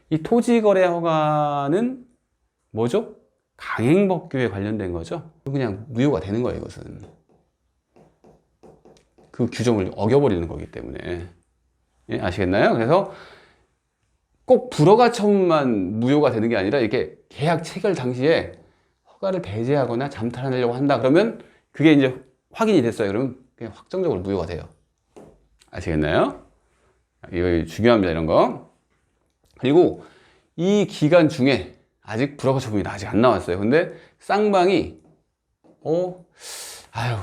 이 토지거래 허가는 뭐죠? 강행법규에 관련된 거죠. 그냥 무효가 되는 거예요. 이것은 그 규정을 어겨버리는 거기 때문에. 예, 아시겠나요? 그래서 꼭 불허가 처분만 무효가 되는 게 아니라 이렇게 계약 체결 당시에 허가를 배제하거나 잠탈하려고 한다 그러면 그게 이제 확인이 됐어요. 그러면 그냥 확정적으로 무효가 돼요. 아시겠나요? 이거 중요합니다, 이런 거. 그리고 이 기간 중에 아직 불허가 처분이 아직 안 나왔어요. 근데 쌍방이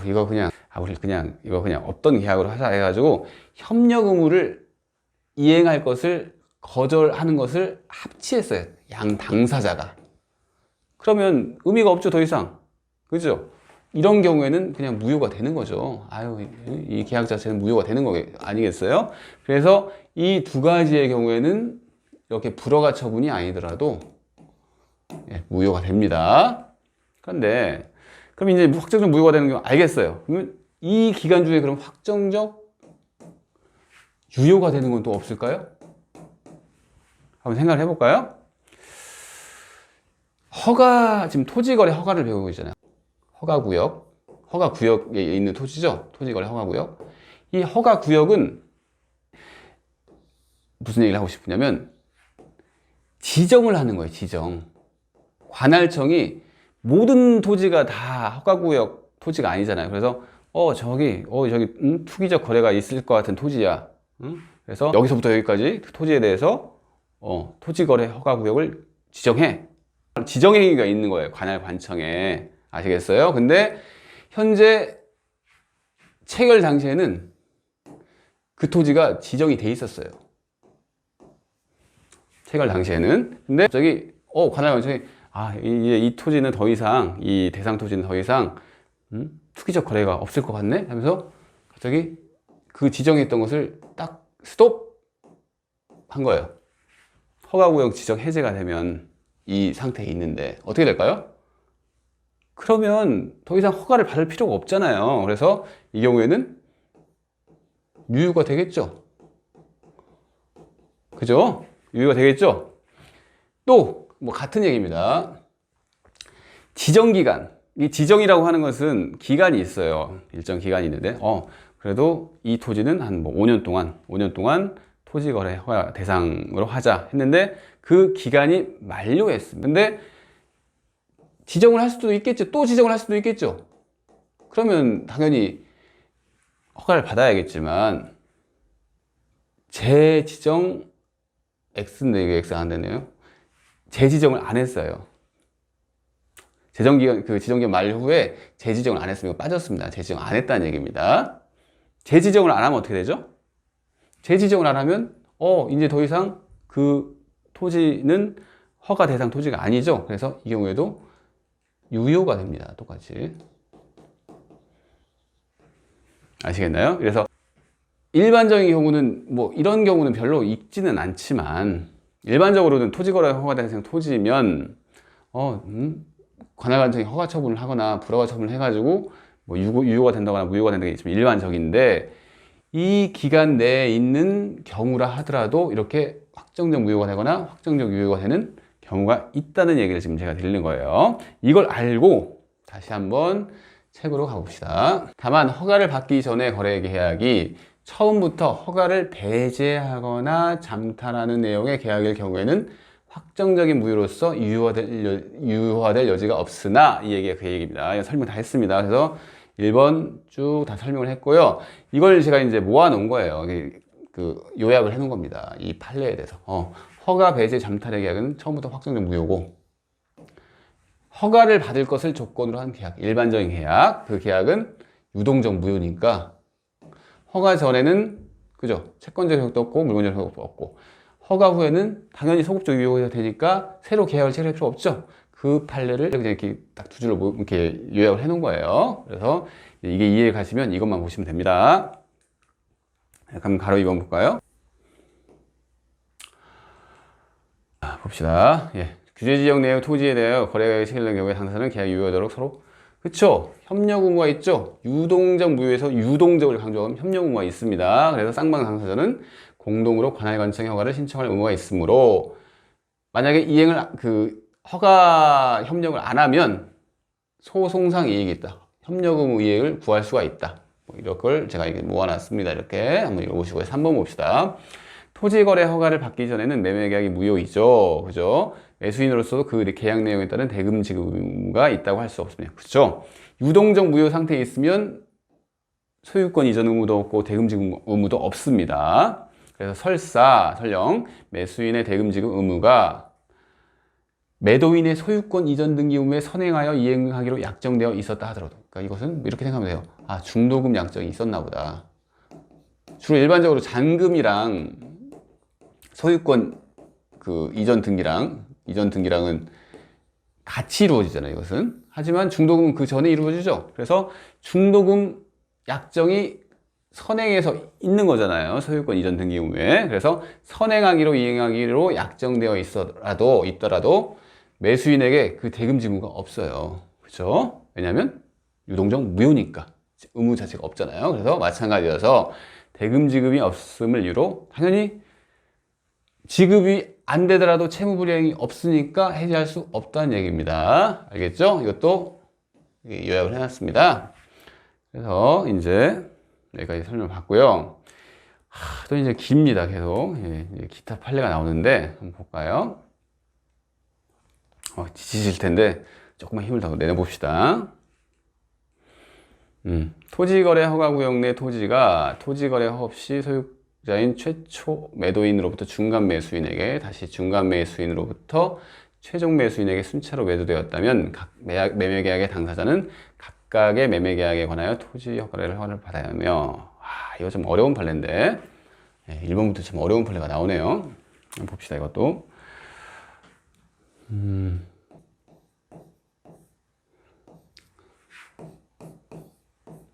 이거 그냥 우리 그냥 이거 그냥 없던 계약으로 하자 해가지고 협력 의무를 이행할 것을 거절하는 것을 합치했어요, 양 당사자가. 그러면 의미가 없죠, 더 이상. 그죠? 이런 경우에는 그냥 무효가 되는 거죠. 이 계약 자체는 무효가 되는 거 아니겠어요? 그래서 이 두 가지의 경우에는 이렇게 불허가 처분이 아니더라도 무효가 됩니다. 그런데 그럼 이제 확정적 무효가 되는 경우 알겠어요. 그러면 이 기간 중에 그럼 확정적 유효가 되는 건 또 없을까요? 한번 생각을 해볼까요? 지금 토지거래 허가를 배우고 있잖아요. 허가구역에 있는 토지죠. 토지거래 허가구역. 이 허가구역은 무슨 얘기를 하고 싶으냐면 지정을 하는 거예요. 지정. 관할청이 모든 토지가 다 허가구역 토지가 아니잖아요. 그래서 저기 투기적 거래가 있을 것 같은 토지야. 그래서 여기서부터 여기까지 그 토지에 대해서 토지거래 허가구역을 지정해. 지정행위가 있는 거예요. 관할관청에. 아시겠어요? 근데 현재 체결 당시에는 그 토지가 지정이 돼 있었어요. 체결 당시에는. 근데 갑자기 관할관청이 이제 이 토지는 더 이상, 이 대상 토지는 더 이상 투기적 거래가 없을 것 같네 하면서 갑자기 그 지정했던 것을 딱 스톱 한 거예요. 허가구역 지정 해제가 되면 이 상태에 있는데 어떻게 될까요? 그러면 더 이상 허가를 받을 필요가 없잖아요. 그래서 이 경우에는 유효가 되겠죠. 그죠? 유효가 되겠죠? 또 뭐 같은 얘기입니다. 지정기간. 이 지정이라고 하는 것은 기간이 있어요. 일정 기간이 있는데 그래도 이 토지는 한 5년 동안 토지거래 허가 대상으로 하자 했는데 그 기간이 만료했습니다. 근데 지정을 할 수도 있겠죠. 또 지정을 할 수도 있겠죠. 그러면 당연히 허가를 받아야겠지만 재지정 X인데 이게 X가 안 되네요. 재지정을 안 했어요. 지정기간 만료 후에 재지정을 안 했으면 빠졌습니다. 재지정 안 했다는 얘기입니다. 재지정을 안 하면 어떻게 되죠? 재지정을 안 하면 이제 더 이상 그 토지는 허가 대상 토지가 아니죠. 그래서 이 경우에도 유효가 됩니다. 똑같이. 아시겠나요? 그래서 일반적인 경우는 이런 경우는 별로 있지는 않지만 일반적으로는 토지거래 허가 대상 토지면 관할관청이 허가 처분을 하거나 불허가 처분을 해가지고 유효가 된다거나 무효가 된다는 게 있으면 일반적인데 이 기간 내에 있는 경우라 하더라도 이렇게 확정적 무효가 되거나 확정적 유효가 되는 경우가 있다는 얘기를 지금 제가 드리는 거예요. 이걸 알고 다시 한번 책으로 가봅시다. 다만 허가를 받기 전에 거래 계약이 처음부터 허가를 배제하거나 잠탈하는 내용의 계약일 경우에는 확정적인 무효로서 유효화될 여지가 없으나 이 얘기가 그 얘기입니다. 설명 다 했습니다. 그래서 1번 쭉 다 설명을 했고요. 이걸 제가 이제 모아 놓은 거예요. 그 요약을 해놓은 겁니다. 이 판례에 대해서. 허가 배제 잠탈의 계약은 처음부터 확정된 무효고, 허가를 받을 것을 조건으로 한 계약, 일반적인 계약, 그 계약은 유동적 무효니까 허가 전에는 그죠? 채권적 효력도 없고 물권적 효력도 없고, 허가 후에는 당연히 소급적 유효가 되니까 새로 계약을 체결할 필요 없죠. 그 판례를 그냥 이렇게 딱 두 줄로 이렇게 요약을 해놓은 거예요. 그래서 이게 이해가 가시면 이것만 보시면 됩니다. 그럼 가로 2번 볼까요? 봅시다. 예. 규제지역 내의 토지에 대하여 거래계약이 체결된 경우에 당사자는 계약 유효하도록 서로, 그쵸? 협력 의무가 있죠? 유동적 무효에서 유동적을 강조하면 협력 의무가 있습니다. 그래서 쌍방 당사자는 공동으로 관할 관청 허가를 신청할 의무가 있으므로, 만약에 이행을 허가 협력을 안 하면 소송상 이익이 있다. 협력 의무 이행을 구할 수가 있다. 뭐 이런 걸 제가 이렇게 모아놨습니다. 이렇게 한번 읽어보시고요. 3번 봅시다. 토지거래 허가를 받기 전에는 매매계약이 무효이죠. 그죠? 매수인으로서도 그 계약 내용에 따른 대금 지급 의무가 있다고 할 수 없습니다. 그죠? 유동적 무효 상태에 있으면 소유권 이전 의무도 없고 대금 지급 의무도 없습니다. 그래서 설령 매수인의 대금 지급 의무가 매도인의 소유권 이전 등기 의무에 선행하여 이행하기로 약정되어 있었다 하더라도, 그러니까 이것은 이렇게 생각하면 돼요. 아, 중도금 약정이 있었나 보다. 주로 일반적으로 잔금이랑 소유권 이전 등기랑은 같이 이루어지잖아요, 이것은. 하지만 중도금은 그 전에 이루어지죠. 그래서 중도금 약정이 선행해서 있는 거잖아요, 소유권 이전 등기 의무에. 그래서 선행하기로 이행하기로 약정되어 있더라도 매수인에게 그 대금 지무가 없어요. 그렇죠? 왜냐하면 유동적 무효니까 의무 자체가 없잖아요. 그래서 마찬가지여서 대금 지급이 없음을 이유로 당연히 지급이 안 되더라도 채무 불이행이 없으니까 해지할 수 없다는 얘기입니다. 알겠죠? 이것도 요약을 해놨습니다. 그래서 이제 여기까지 설명을 받고요. 또 이제 깁니다, 계속. 예, 기타 판례가 나오는데 한번 볼까요? 지치실 텐데 조금만 힘을 더 내려봅시다. 토지거래 허가구역 내 토지가 토지거래 허 없이 소유자인 최초 매도인으로부터 중간 매수인에게, 다시 중간 매수인으로부터 최종 매수인에게 순차로 매도되었다면 각 매매계약의 당사자는 각각의 매매계약에 관하여 토지 거래를 허가를 받아야 하며, 이거 좀 어려운 판례인데, 1번부터 좀 어려운 판례가 나오네요. 한번 봅시다, 이것도.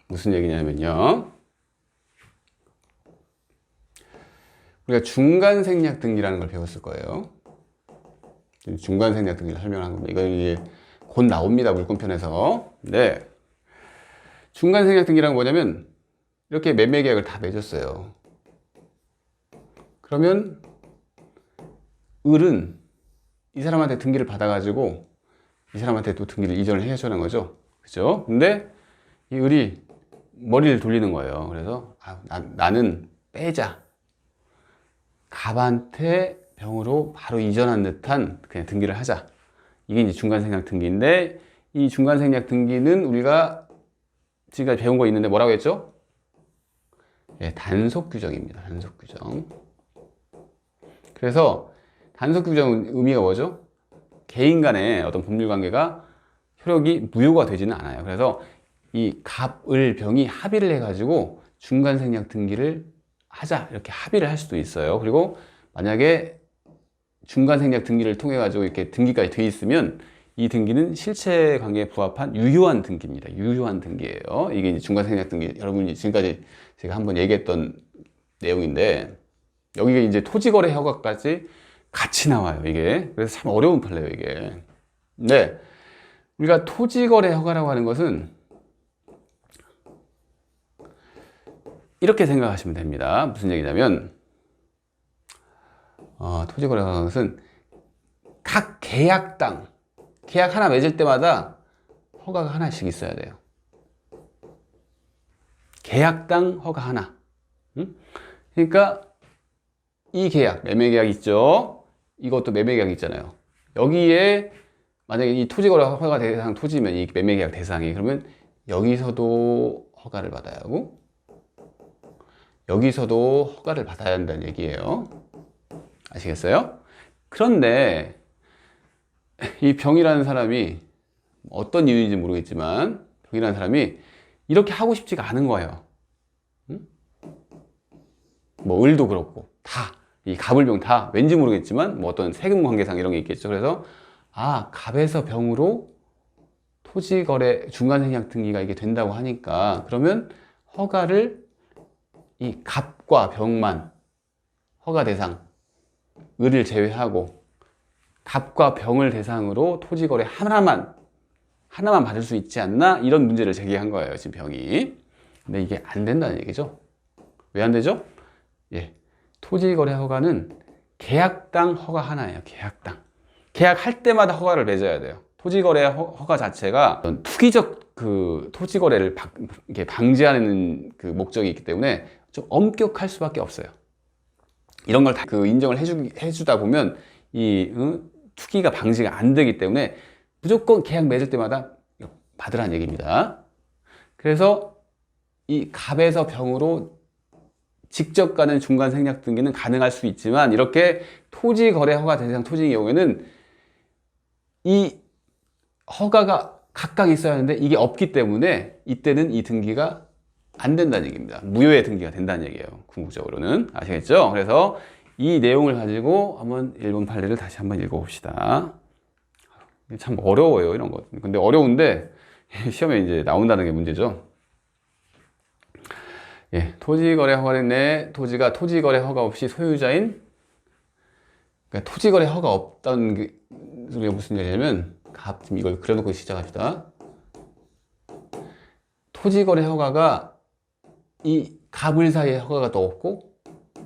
무슨 얘기냐면요, 우리가 중간생략 등기라는 걸 배웠을 거예요. 중간생략 등기를 설명한 겁니다. 이게 곧 나옵니다, 물권편에서. 네. 중간생략 등기란 뭐냐면 이렇게 매매계약을 다 맺었어요. 그러면 을은 이 사람한테 등기를 받아가지고 이 사람한테 또 등기를 이전을 해주는 거죠. 그죠? 근데 이 을이 머리를 돌리는 거예요. 그래서 나는 빼자. 갑한테 병으로 바로 이전한 듯한 그냥 등기를 하자. 이게 이제 중간생략 등기인데, 이 중간생략 등기는 우리가 지금까지 배운 거 있는데 뭐라고 했죠? 예, 단속 규정입니다. 단속 규정. 그래서 단속 규정 의미가 뭐죠? 개인 간의 어떤 법률 관계가 효력이 무효가 되지는 않아요. 그래서 이 갑을 병이 합의를 해가지고 중간생략 등기를 하자, 이렇게 합의를 할 수도 있어요. 그리고 만약에 중간생략 등기를 통해 가지고 이렇게 등기까지 돼 있으면 이 등기는 실체 관계에 부합한 유효한 등기입니다. 유효한 등기예요. 이게 이제 중간생략 등기, 여러분이 지금까지 제가 한번 얘기했던 내용인데, 여기가 이제 토지거래 허가까지 같이 나와요, 이게. 그래서 참 어려운 판례예요, 이게. 근데 우리가 토지거래 허가라고 하는 것은 이렇게 생각하시면 됩니다. 무슨 얘기냐면, 토지거래 허가라는 것은 각 계약당, 계약 하나 맺을 때마다 허가가 하나씩 있어야 돼요. 계약당 허가 하나. 그러니까 이 계약, 매매계약 있죠? 이것도 매매계약 있잖아요. 여기에 만약에 이 토지거래 허가 대상 토지면 이 매매계약 대상이, 그러면 여기서도 허가를 받아야 하고, 여기서도 허가를 받아야 한다는 얘기예요. 아시겠어요? 그런데 이 병이라는 사람이 어떤 이유인지 모르겠지만 병이라는 사람이 이렇게 하고 싶지가 않은 거예요. 응? 뭐 을도 그렇고 다 이 갑을병 다 왠지 모르겠지만 뭐 어떤 세금 관계상 이런 게 있겠죠. 그래서 갑에서 병으로 토지거래 중간생략 등기가 이게 된다고 하니까 그러면 허가를 이 갑과 병만 허가 대상, 을을 제외하고 갑과 병을 대상으로 토지거래 하나만 받을 수 있지 않나? 이런 문제를 제기한 거예요, 지금 병이. 근데 이게 안 된다는 얘기죠. 왜 안 되죠? 예. 토지거래 허가는 계약당 허가 하나예요, 계약당. 계약할 때마다 허가를 맺어야 돼요. 토지거래 허가 자체가 투기적 그 토지거래를 이렇게 방지하는 그 목적이 있기 때문에 좀 엄격할 수밖에 없어요. 이런 걸 다 그 인정을 해주다 보면 투기가 방지가 안 되기 때문에 무조건 계약 맺을 때마다 받으라는 얘기입니다. 그래서 이 갑에서 병으로 직접 가는 중간 생략 등기는 가능할 수 있지만 이렇게 토지 거래 허가 대상 토지의 경우에는 이 허가가 각각 있어야 하는데 이게 없기 때문에 이때는 이 등기가 안 된다는 얘기입니다. 무효의 등기가 된다는 얘기예요. 궁극적으로는. 아시겠죠? 그래서 이 내용을 가지고 한번 일본 판례를 다시 한번 읽어봅시다. 참 어려워요, 이런 거. 근데 어려운데 시험에 이제 나온다는 게 문제죠. 예, 토지거래 허가 내 토지가 토지거래 허가 없이 소유자인, 그러니까 토지거래 허가 없다는 게 소리가 무슨 얘기냐면, 지금 이걸 그려놓고 시작합시다. 토지거래 허가가 이 갑을 사이에 허가가 또 없고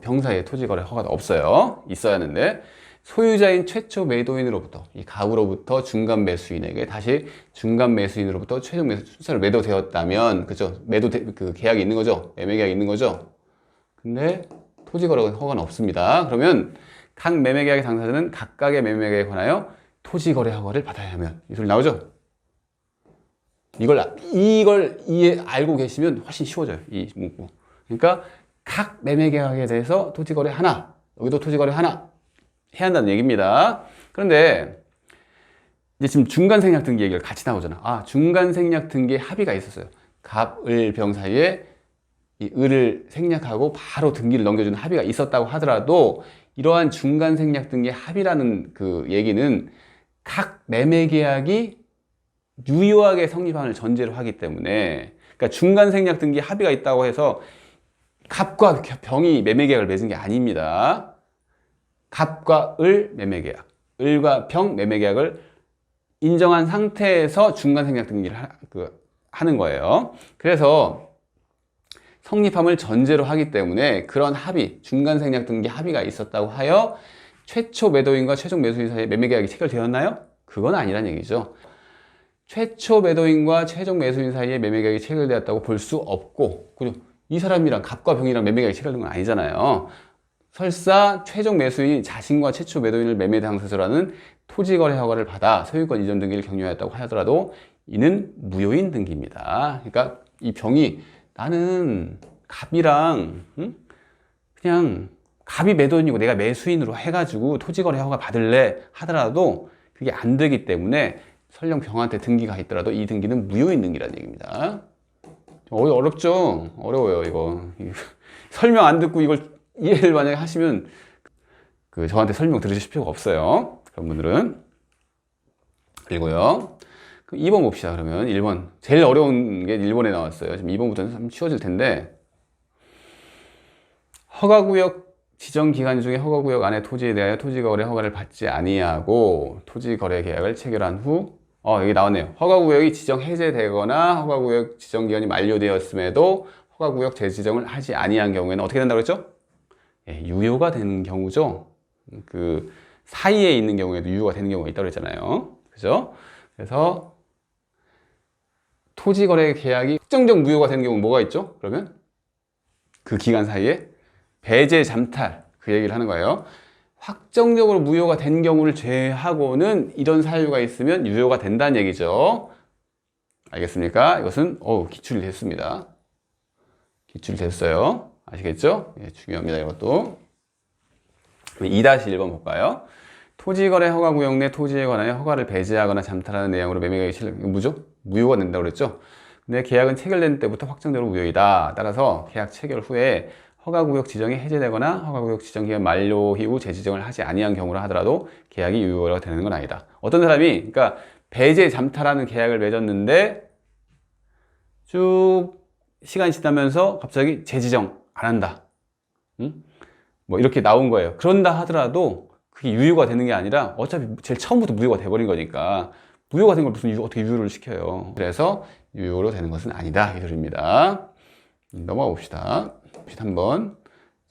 병 사이에 토지거래 허가가 없어요. 있어야 하는데 소유자인 최초 매도인으로부터 이 갑으로부터 중간 매수인에게 다시 중간 매수인으로부터 최종 매수 순서를 매도되었다면 그죠? 그 계약이 있는 거죠. 매매 계약이 있는 거죠. 근데 토지거래 허가는 없습니다. 그러면 각 매매 계약의 당사자는 각각의 매매 계약에 관하여 토지거래 허가를 받아야 하면 이 소리 나오죠? 이걸 알고 계시면 훨씬 쉬워져요. 이 문구. 그러니까 각 매매 계약에 대해서 토지거래 하나, 여기도 토지거래 하나 해야 한다는 얘기입니다. 그런데 이제 지금 중간생략 등기 얘기가 같이 나오잖아. 중간생략 등기에 합의가 있었어요. 갑, 을, 병 사이에 이 을을 생략하고 바로 등기를 넘겨주는 합의가 있었다고 하더라도 이러한 중간생략 등기의 합의라는 그 얘기는 각 매매 계약이 유효하게 성립하는 전제로 하기 때문에 그러니까 중간생략 등기 합의가 있다고 해서 갑과 병이 매매 계약을 맺은 게 아닙니다. 갑과 을 매매 계약, 을과 병 매매 계약을 인정한 상태에서 중간 생략 등기를 하는 거예요. 그래서 성립함을 전제로 하기 때문에 그런 합의, 중간 생략 등기 합의가 있었다고 하여 최초 매도인과 최종 매수인 사이에 매매 계약이 체결되었나요? 그건 아니란 얘기죠. 최초 매도인과 최종 매수인 사이에 매매 계약이 체결되었다고 볼 수 없고, 그리고 이 사람이랑 갑과 병이랑 매매 계약이 체결된 건 아니잖아요. 설사 최종 매수인이 자신과 최초 매도인을 매매 당사자라는 토지거래 허가를 받아 소유권 이전 등기를 격려하였다고 하더라도 이는 무효인 등기입니다. 그러니까 이 병이 나는 갑이랑 그냥 갑이 매도인이고 내가 매수인으로 해가지고 토지거래 허가 받을래 하더라도 그게 안 되기 때문에 설령 병한테 등기가 있더라도 이 등기는 무효인 등기라는 얘기입니다. 어렵죠? 어려워요, 이거. 설명 안 듣고 이걸 이해를 만약에 하시면 저한테 설명 들으실 필요가 없어요. 그런 분들은. 그리고요. 2번 봅시다. 그러면 1번. 제일 어려운 게 1번에 나왔어요. 지금 2번부터는 좀 쉬워질 텐데. 허가구역 지정기간 중에 허가구역 안에 토지에 대하여 토지거래 허가를 받지 아니하고 토지거래 계약을 체결한 후 여기 나왔네요. 허가구역이 지정 해제되거나 허가구역 지정기간이 만료되었음에도 허가구역 재지정을 하지 아니한 경우에는 어떻게 된다고 했죠? 예, 유효가 되는 경우죠. 그 사이에 있는 경우에도 유효가 되는 경우가 있다고 했잖아요. 그죠? 그래서 토지거래 계약이 확정적 무효가 되는 경우는 뭐가 있죠? 그러면 그 기간 사이에 배제 잠탈 그 얘기를 하는 거예요. 확정적으로 무효가 된 경우를 제외하고는 이런 사유가 있으면 유효가 된다는 얘기죠. 알겠습니까? 이것은 기출이 됐습니다. 기출이 됐어요. 아시겠죠? 예, 중요합니다. 이것도. 2-1번 볼까요? 토지거래 허가구역 내 토지에 관하여 허가를 배제하거나 잠탈하는 내용으로 매매계약이 이거 뭐죠? 무효가 된다고 그랬죠? 근데 계약은 체결된 때부터 확정적으로 무효이다. 따라서 계약 체결 후에 허가구역 지정이 해제되거나 허가구역 지정 기간 만료 이후 재지정을 하지 아니한 경우라 하더라도 계약이 유효가 되는 건 아니다. 어떤 사람이 그러니까 배제 잠탈하는 계약을 맺었는데 쭉 시간이 지나면서 갑자기 재지정 안 한다. 응? 뭐 이렇게 나온 거예요. 그런다 하더라도 그게 유효가 되는 게 아니라 어차피 제일 처음부터 무효가 돼버린 거니까 무효가 된 걸 무슨 어떻게 유효를 시켜요. 그래서 유효로 되는 것은 아니다 이 소리입니다. 넘어가 봅시다. 3번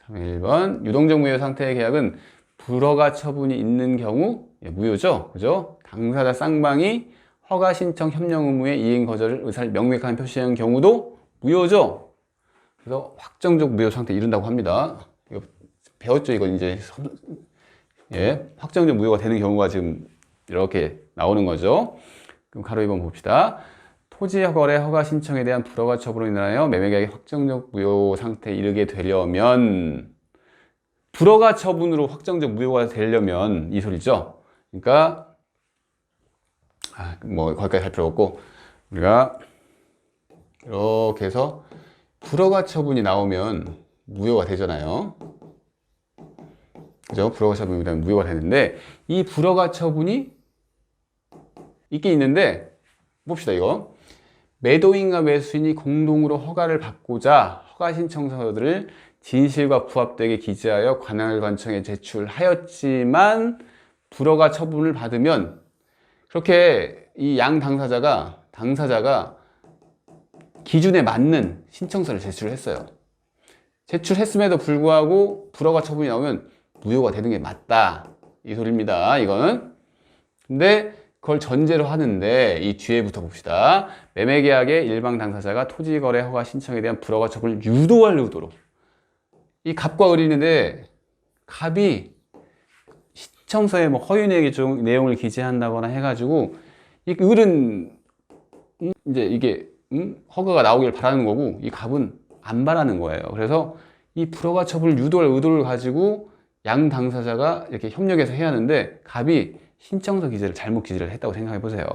1번 유동적 무효 상태의 계약은 불허가 처분이 있는 경우 무효죠. 그죠? 당사자 쌍방이 허가 신청 협력 의무의 이행 거절 의사를 명백하게 표시한 경우도 무효죠. 그래서 확정적 무효 상태에 이른다고 합니다. 이거 배웠죠? 이거 이제 예, 확정적 무효가 되는 경우가 지금 이렇게 나오는 거죠. 그럼 가로 2번 봅시다. 토지 거래 허가 신청에 대한 불허가 처분으로 인하여 매매계약이 확정적 무효 상태에 이르게 되려면 불허가 처분으로 확정적 무효가 되려면 이 소리죠. 그러니까 뭐 거기까지 할 필요 없고 우리가 이렇게 해서 불허가 처분이 나오면 무효가 되잖아요. 그죠? 불허가 처분이 되면 무효가 되는데 이 불허가 처분이 있긴 있는데 봅시다 이거. 매도인과 매수인이 공동으로 허가를 받고자 허가 신청서들을 진실과 부합되게 기재하여 관할관청에 제출하였지만 불허가 처분을 받으면 그렇게 이 양 당사자가 기준에 맞는 신청서를 제출했어요. 제출했음에도 불구하고 불허가 처분이 나오면 무효가 되는 게 맞다 이 소리입니다. 이거는. 근데 그걸 전제로 하는데 이 뒤에부터 봅시다. 매매계약의 일방 당사자가 토지거래 허가 신청에 대한 불허가 처분을 유도할 의도로 이 갑과 을이 있는데 갑이 신청서에 뭐 허위 내용을 기재한다거나 해가지고 이 을은 이제 이게 허가가 나오길 바라는 거고 이 갑은 안 바라는 거예요. 그래서 이 불허가 처분을 유도할 의도를 가지고 양 당사자가 이렇게 협력해서 해야 하는데 갑이 신청서 기재를 잘못 기재를 했다고 생각해 보세요.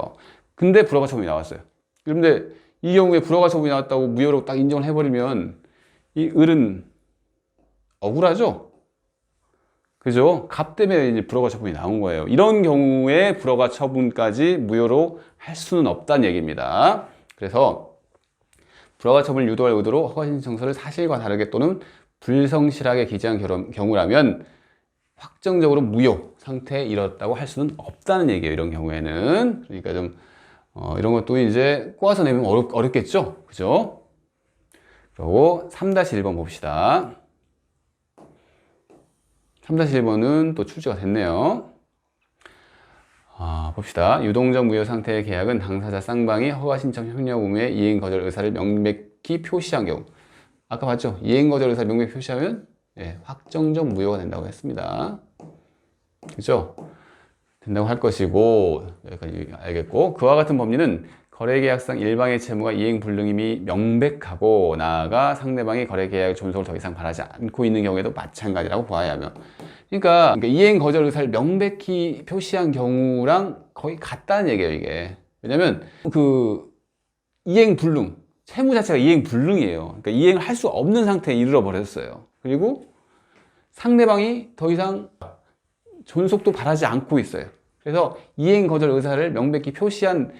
근데 불허가 처분이 나왔어요. 그런데 이 경우에 불허가 처분이 나왔다고 무효로 딱 인정을 해버리면 이 을은 억울하죠? 그죠? 갑 때문에 이제 불허가 처분이 나온 거예요. 이런 경우에 불허가 처분까지 무효로 할 수는 없다는 얘기입니다. 그래서 불허가 처분을 유도할 의도로 허가 신청서를 사실과 다르게 또는 불성실하게 기재한 경우라면 확정적으로 무효 상태에 이르렀다고 할 수는 없다는 얘기예요. 이런 경우에는. 그러니까 좀 이런 것도 이제 꼬아서 내면 어렵겠죠? 그죠? 그리고 3-1번 봅시다. 3-1번은 또 출제가 됐네요. 봅시다. 유동적 무효 상태의 계약은 당사자 쌍방이 허가 신청 협력 의무의 이행 거절 의사를 명백히 표시한 경우. 아까 봤죠? 이행 거절 의사를 명백히 표시하면 확정적 무효가 된다고 했습니다. 그죠? 된다고 할 것이고 여기까지 알겠고 그와 같은 법리는 거래계약상 일방의 채무가 이행 불능임이 명백하고 나아가 상대방이 거래계약 존속을 더 이상 바라지 않고 있는 경우에도 마찬가지라고 보아야 하며 그러니까 이행 거절 의사를 명백히 표시한 경우랑 거의 같다는 얘기예요 이게. 왜냐면 그 이행 불능 채무 자체가 이행 불능이에요. 그러니까 이행을 할 수 없는 상태에 이르러 버렸어요. 그리고 상대방이 더 이상 존속도 바라지 않고 있어요. 그래서 이행 거절 의사를 명백히 표시한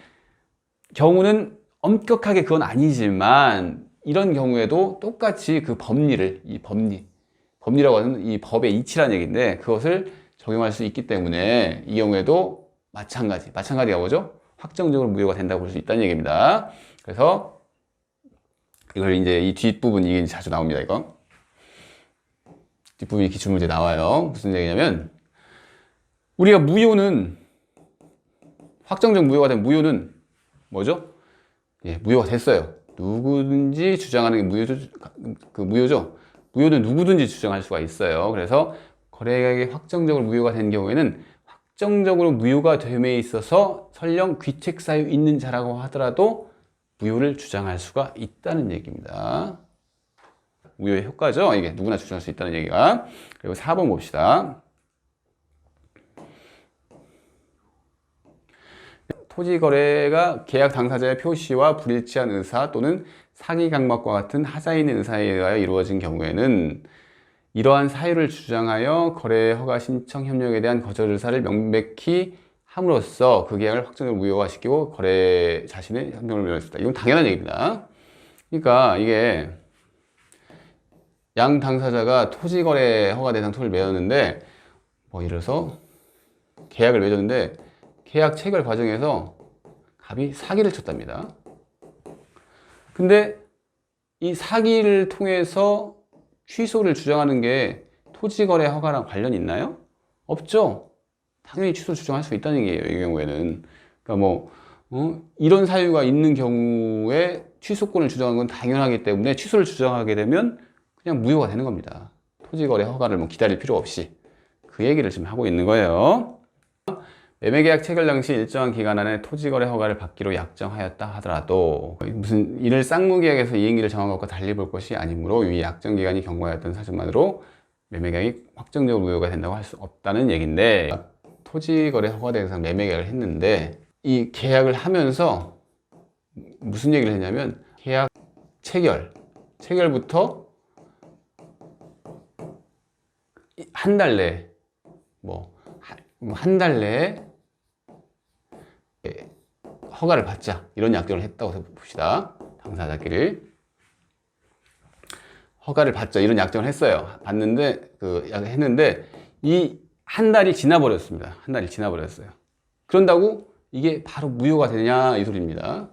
경우는 엄격하게 그건 아니지만 이런 경우에도 똑같이 그 법리라고 하는 이 법의 이치라는 얘기인데 그것을 적용할 수 있기 때문에 이 경우에도 마찬가지가 뭐죠? 확정적으로 무효가 된다고 볼 수 있다는 얘기입니다. 그래서 이걸 이제 이 뒷부분 이게 자주 나옵니다. 이거 뒷부분이 기출문제 나와요. 무슨 얘기냐면 우리가 무효는 확정적 무효가 된 무효는 뭐죠? 무효가 됐어요. 누구든지 주장하는 게 무효죠. 무효는 누구든지 주장할 수가 있어요. 그래서 거래계약이 확정적으로 무효가 된 경우에는 확정적으로 무효가 됨에 있어서 설령 귀책 사유 있는 자라고 하더라도 무효를 주장할 수가 있다는 얘기입니다. 무효의 효과죠. 이게 누구나 주장할 수 있다는 얘기가. 그리고 4번 봅시다. 토지거래가 계약 당사자의 표시와 불일치한 의사 또는 사기 강박과 같은 하자 있는 의사에 의하여 이루어진 경우에는 이러한 사유를 주장하여 거래 허가 신청 협력에 대한 거절 의사를 명백히 함으로써 그 계약을 확정적으로 무효화시키고 거래 자신의 협력을 맺었다. 이건 당연한 얘기입니다. 그러니까 이게 양 당사자가 토지거래 허가 대상 토지를 맺었는데 뭐 예를 들어서 계약을 맺었는데 계약 체결 과정에서 갑이 사기를 쳤답니다. 근데 이 사기를 통해서 취소를 주장하는 게 토지거래 허가랑 관련이 있나요? 없죠. 당연히 취소 주장할 수 있다는 얘기예요. 이 경우에는. 그러니까 이런 사유가 있는 경우에 취소권을 주장하는 건 당연하기 때문에 취소를 주장하게 되면 그냥 무효가 되는 겁니다. 토지거래 허가를 기다릴 필요 없이. 그 얘기를 지금 하고 있는 거예요. 매매계약 체결 당시 일정한 기간 안에 토지거래 허가를 받기로 약정하였다 하더라도 무슨 이를 쌍무계약에서 이행기를 정한 것과 달리 볼 것이 아니므로 이 약정 기간이 경과하였던 사실만으로 매매계약이 확정적으로 무효가 된다고 할 수 없다는 얘기인데, 토지거래 허가 대상 매매계약을 했는데 이 계약을 하면서 무슨 얘기를 했냐면 계약 체결부터 한 달 내에 한 달 내에 허가를 받자 이런 약정을 했다고 봅시다. 당사자끼리 허가를 받자 이런 약정을 했어요. 받는데 했는데 이 한 달이 지나버렸습니다. 한 달이 지나버렸어요. 그런다고 이게 바로 무효가 되냐 이 소리입니다.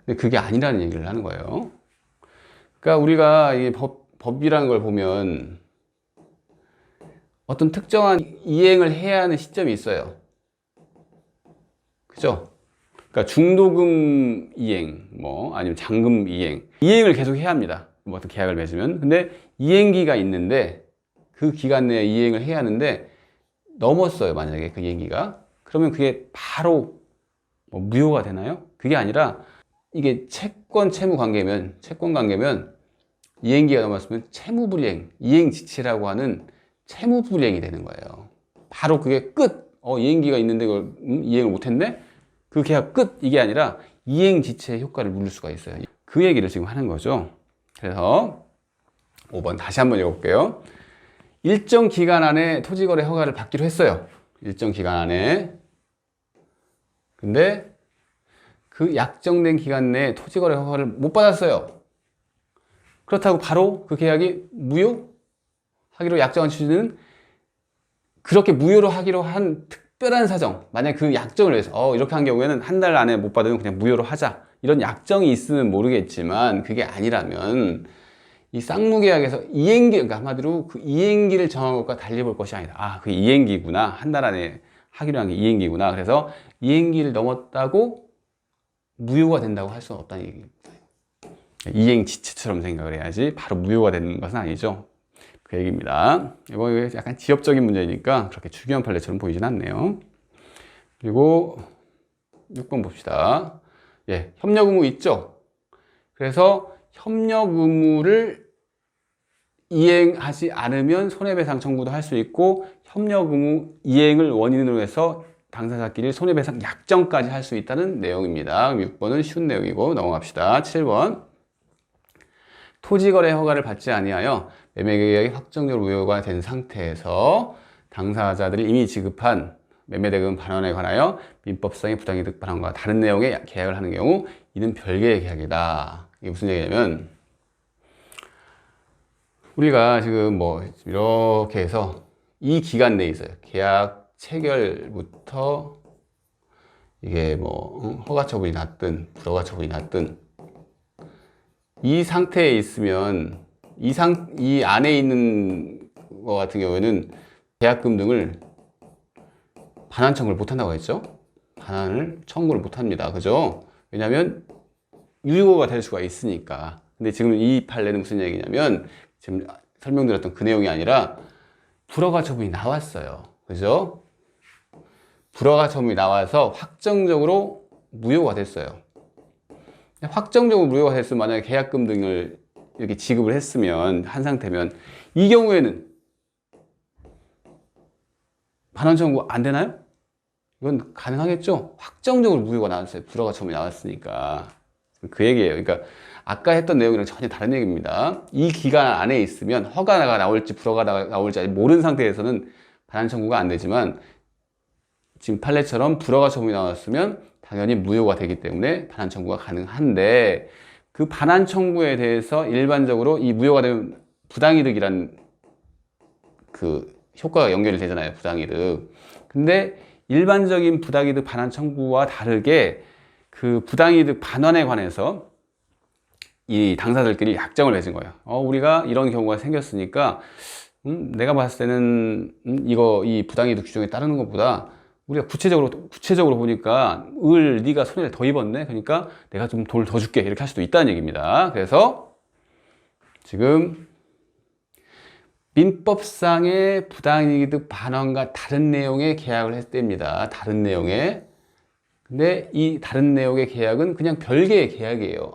근데 그게 아니라는 얘기를 하는 거예요. 그러니까 우리가 이 법이라는 걸 보면 어떤 특정한 이행을 해야 하는 시점이 있어요. 그죠? 그러니까 중도금 이행, 아니면 잔금 이행을 계속 해야 합니다. 어떤 계약을 맺으면. 근데 이행기가 있는데 그 기간 내에 이행을 해야 하는데 넘었어요. 만약에 그 이행기가. 그러면 그게 바로 무효가 되나요? 그게 아니라 이게 채권 채무 관계면 이행기가 넘었으면 채무불이행, 이행지체라고 하는 채무불이행이 되는 거예요. 바로 그게 끝. 이행기가 있는데 그걸 이행을 못했네? 그 계약 끝. 이게 아니라 이행지체의 효과를 물을 수가 있어요. 그 얘기를 지금 하는 거죠. 그래서 5번 다시 한번 읽어볼게요. 일정 기간 안에 토지거래 허가를 받기로 했어요. 일정 기간 안에. 근데 그 약정된 기간 내에 토지거래 허가를 못 받았어요. 그렇다고 바로 그 계약이 무효하기로 약정한 취지는 그렇게 무효로 하기로 한 특별한 사정, 만약 그 약정을 위해서 이렇게 한 경우에는 한 달 안에 못 받으면 그냥 무효로 하자 이런 약정이 있으면 모르겠지만 그게 아니라면 이 쌍무계약에서 이행기, 그러니까 한마디로 그 이행기를 정한 것과 달리 볼 것이 아니다. 그 이행기구나. 한 달 안에 하기로 한 게 이행기구나. 그래서 이행기를 넘었다고 무효가 된다고 할 수는 없다는 얘기입니다. 이행지체처럼 생각을 해야지 바로 무효가 되는 것은 아니죠. 그 얘기입니다. 이거 약간 지엽적인 문제니까 그렇게 중요한 판례처럼 보이진 않네요. 그리고 6번 봅시다. 협력 의무 있죠? 그래서 협력 의무를 이행하지 않으면 손해배상 청구도 할 수 있고 협력 의무 이행을 원인으로 해서 당사자끼리 손해배상 약정까지 할 수 있다는 내용입니다. 6번은 쉬운 내용이고 넘어갑시다. 7번 토지거래 허가를 받지 아니하여 매매계약이 확정적으로 무효가 된 상태에서 당사자들이 이미 지급한 매매대금 반환에 관하여 민법상의 부당이득 반환과 다른 내용의 계약을 하는 경우 이는 별개의 계약이다. 이게 무슨 얘기냐면 우리가 지금 이렇게 해서 이 기간 내에 있어요. 계약 체결부터 이게 허가 처분이 났든 불허가 처분이 났든 이 상태에 있으면 이 안에 있는 것 같은 경우에는 계약금 등을 반환 청구를 못 한다고 했죠. 반환을 청구를 못 합니다. 그죠? 왜냐하면 유효가 될 수가 있으니까. 근데 지금 이 판례는 무슨 얘기냐면 지금 설명드렸던 그 내용이 아니라 불허가 처분이 나왔어요. 그죠? 불허가 처분이 나와서 확정적으로 무효가 됐어요. 확정적으로 무효가 됐으면 만약에 계약금 등을 이렇게 지급을 했으면 한 상태면 이 경우에는 반환 청구 안 되나요? 이건 가능하겠죠? 확정적으로 무효가 나왔어요. 불허가 처음에 나왔으니까. 그 얘기예요. 그러니까 아까 했던 내용이랑 전혀 다른 얘기입니다. 이 기간 안에 있으면 허가가 나올지 불허가 나올지 아직 모르는 상태에서는 반환 청구가 안 되지만 지금 판례처럼 불허가 처음에 나왔으면 당연히 무효가 되기 때문에 반환 청구가 가능한데 그 반환 청구에 대해서 일반적으로 이 무효가 되면 부당이득이란 그 효과가 연결이 되잖아요. 부당이득. 근데 일반적인 부당이득 반환 청구와 다르게 그 부당이득 반환에 관해서 이 당사자들끼리 약정을 맺은 거예요. 우리가 이런 경우가 생겼으니까 내가 봤을 때는 이 부당이득 규정에 따르는 것보다 우리가 구체적으로 보니까 네가 손해를 더 입었네. 그러니까 내가 좀 돈을 더 줄게. 이렇게 할 수도 있다는 얘기입니다. 그래서 지금 민법상의 부당이득 반환과 다른 내용의 계약을 했답니다. 다른 내용의. 근데 이 다른 내용의 계약은 그냥 별개의 계약이에요.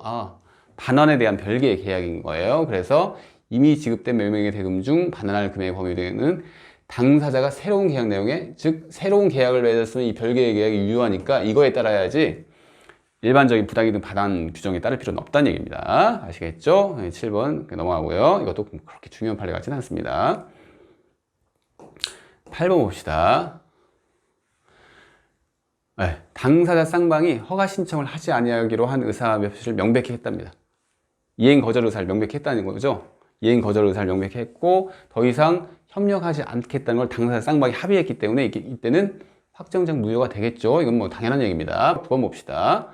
반환에 대한 별개의 계약인 거예요. 그래서 이미 지급된 명령의 대금 중 반환할 금액에 범위되는 당사자가 새로운 계약 내용에, 즉 새로운 계약을 맺었으면 이 별개의 계약이 유효하니까 이거에 따라야지 일반적인 부당이득 반환 규정에 따를 필요는 없다는 얘기입니다. 아시겠죠? 7번 넘어가고요. 이것도 그렇게 중요한 판례 같지는 않습니다. 8번 봅시다. 네, 당사자 쌍방이 허가 신청을 하지 아니하기로 한 의사 표시를 명백히 했답니다. 이행 거절 의사를 명백히 했다는 거죠. 이행 거절 의사를 명백히 했고 더 이상 협력하지 않겠다는 걸 당사자 쌍방이 합의했기 때문에 이때는 확정적 무효가 되겠죠. 이건 뭐 당연한 얘기입니다. 9번 봅시다.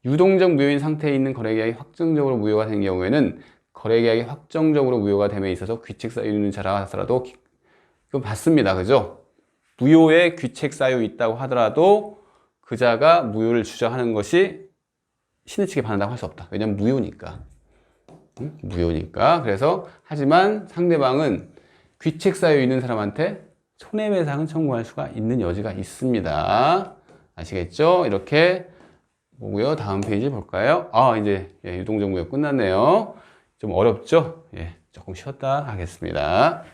유동적 무효인 상태에 있는 거래계약이 확정적으로 무효가 된 경우에는 거래계약이 확정적으로 무효가 됨에 있어서 귀책 사유 있는 자라 하더라도 이거 맞습니다. 그죠? 무효에 귀책 사유 있다고 하더라도 그자가 무효를 주장하는 것이 신의 측에 반한다고 할 수 없다. 왜냐면 무효니까. 무효니까. 그래서 하지만 상대방은 귀책 사유 있는 사람한테 손해배상은 청구할 수가 있는 여지가 있습니다. 아시겠죠? 이렇게 보고요. 다음 페이지 볼까요? 이제 유동적 무효 끝났네요. 좀 어렵죠? 조금 쉬었다 하겠습니다.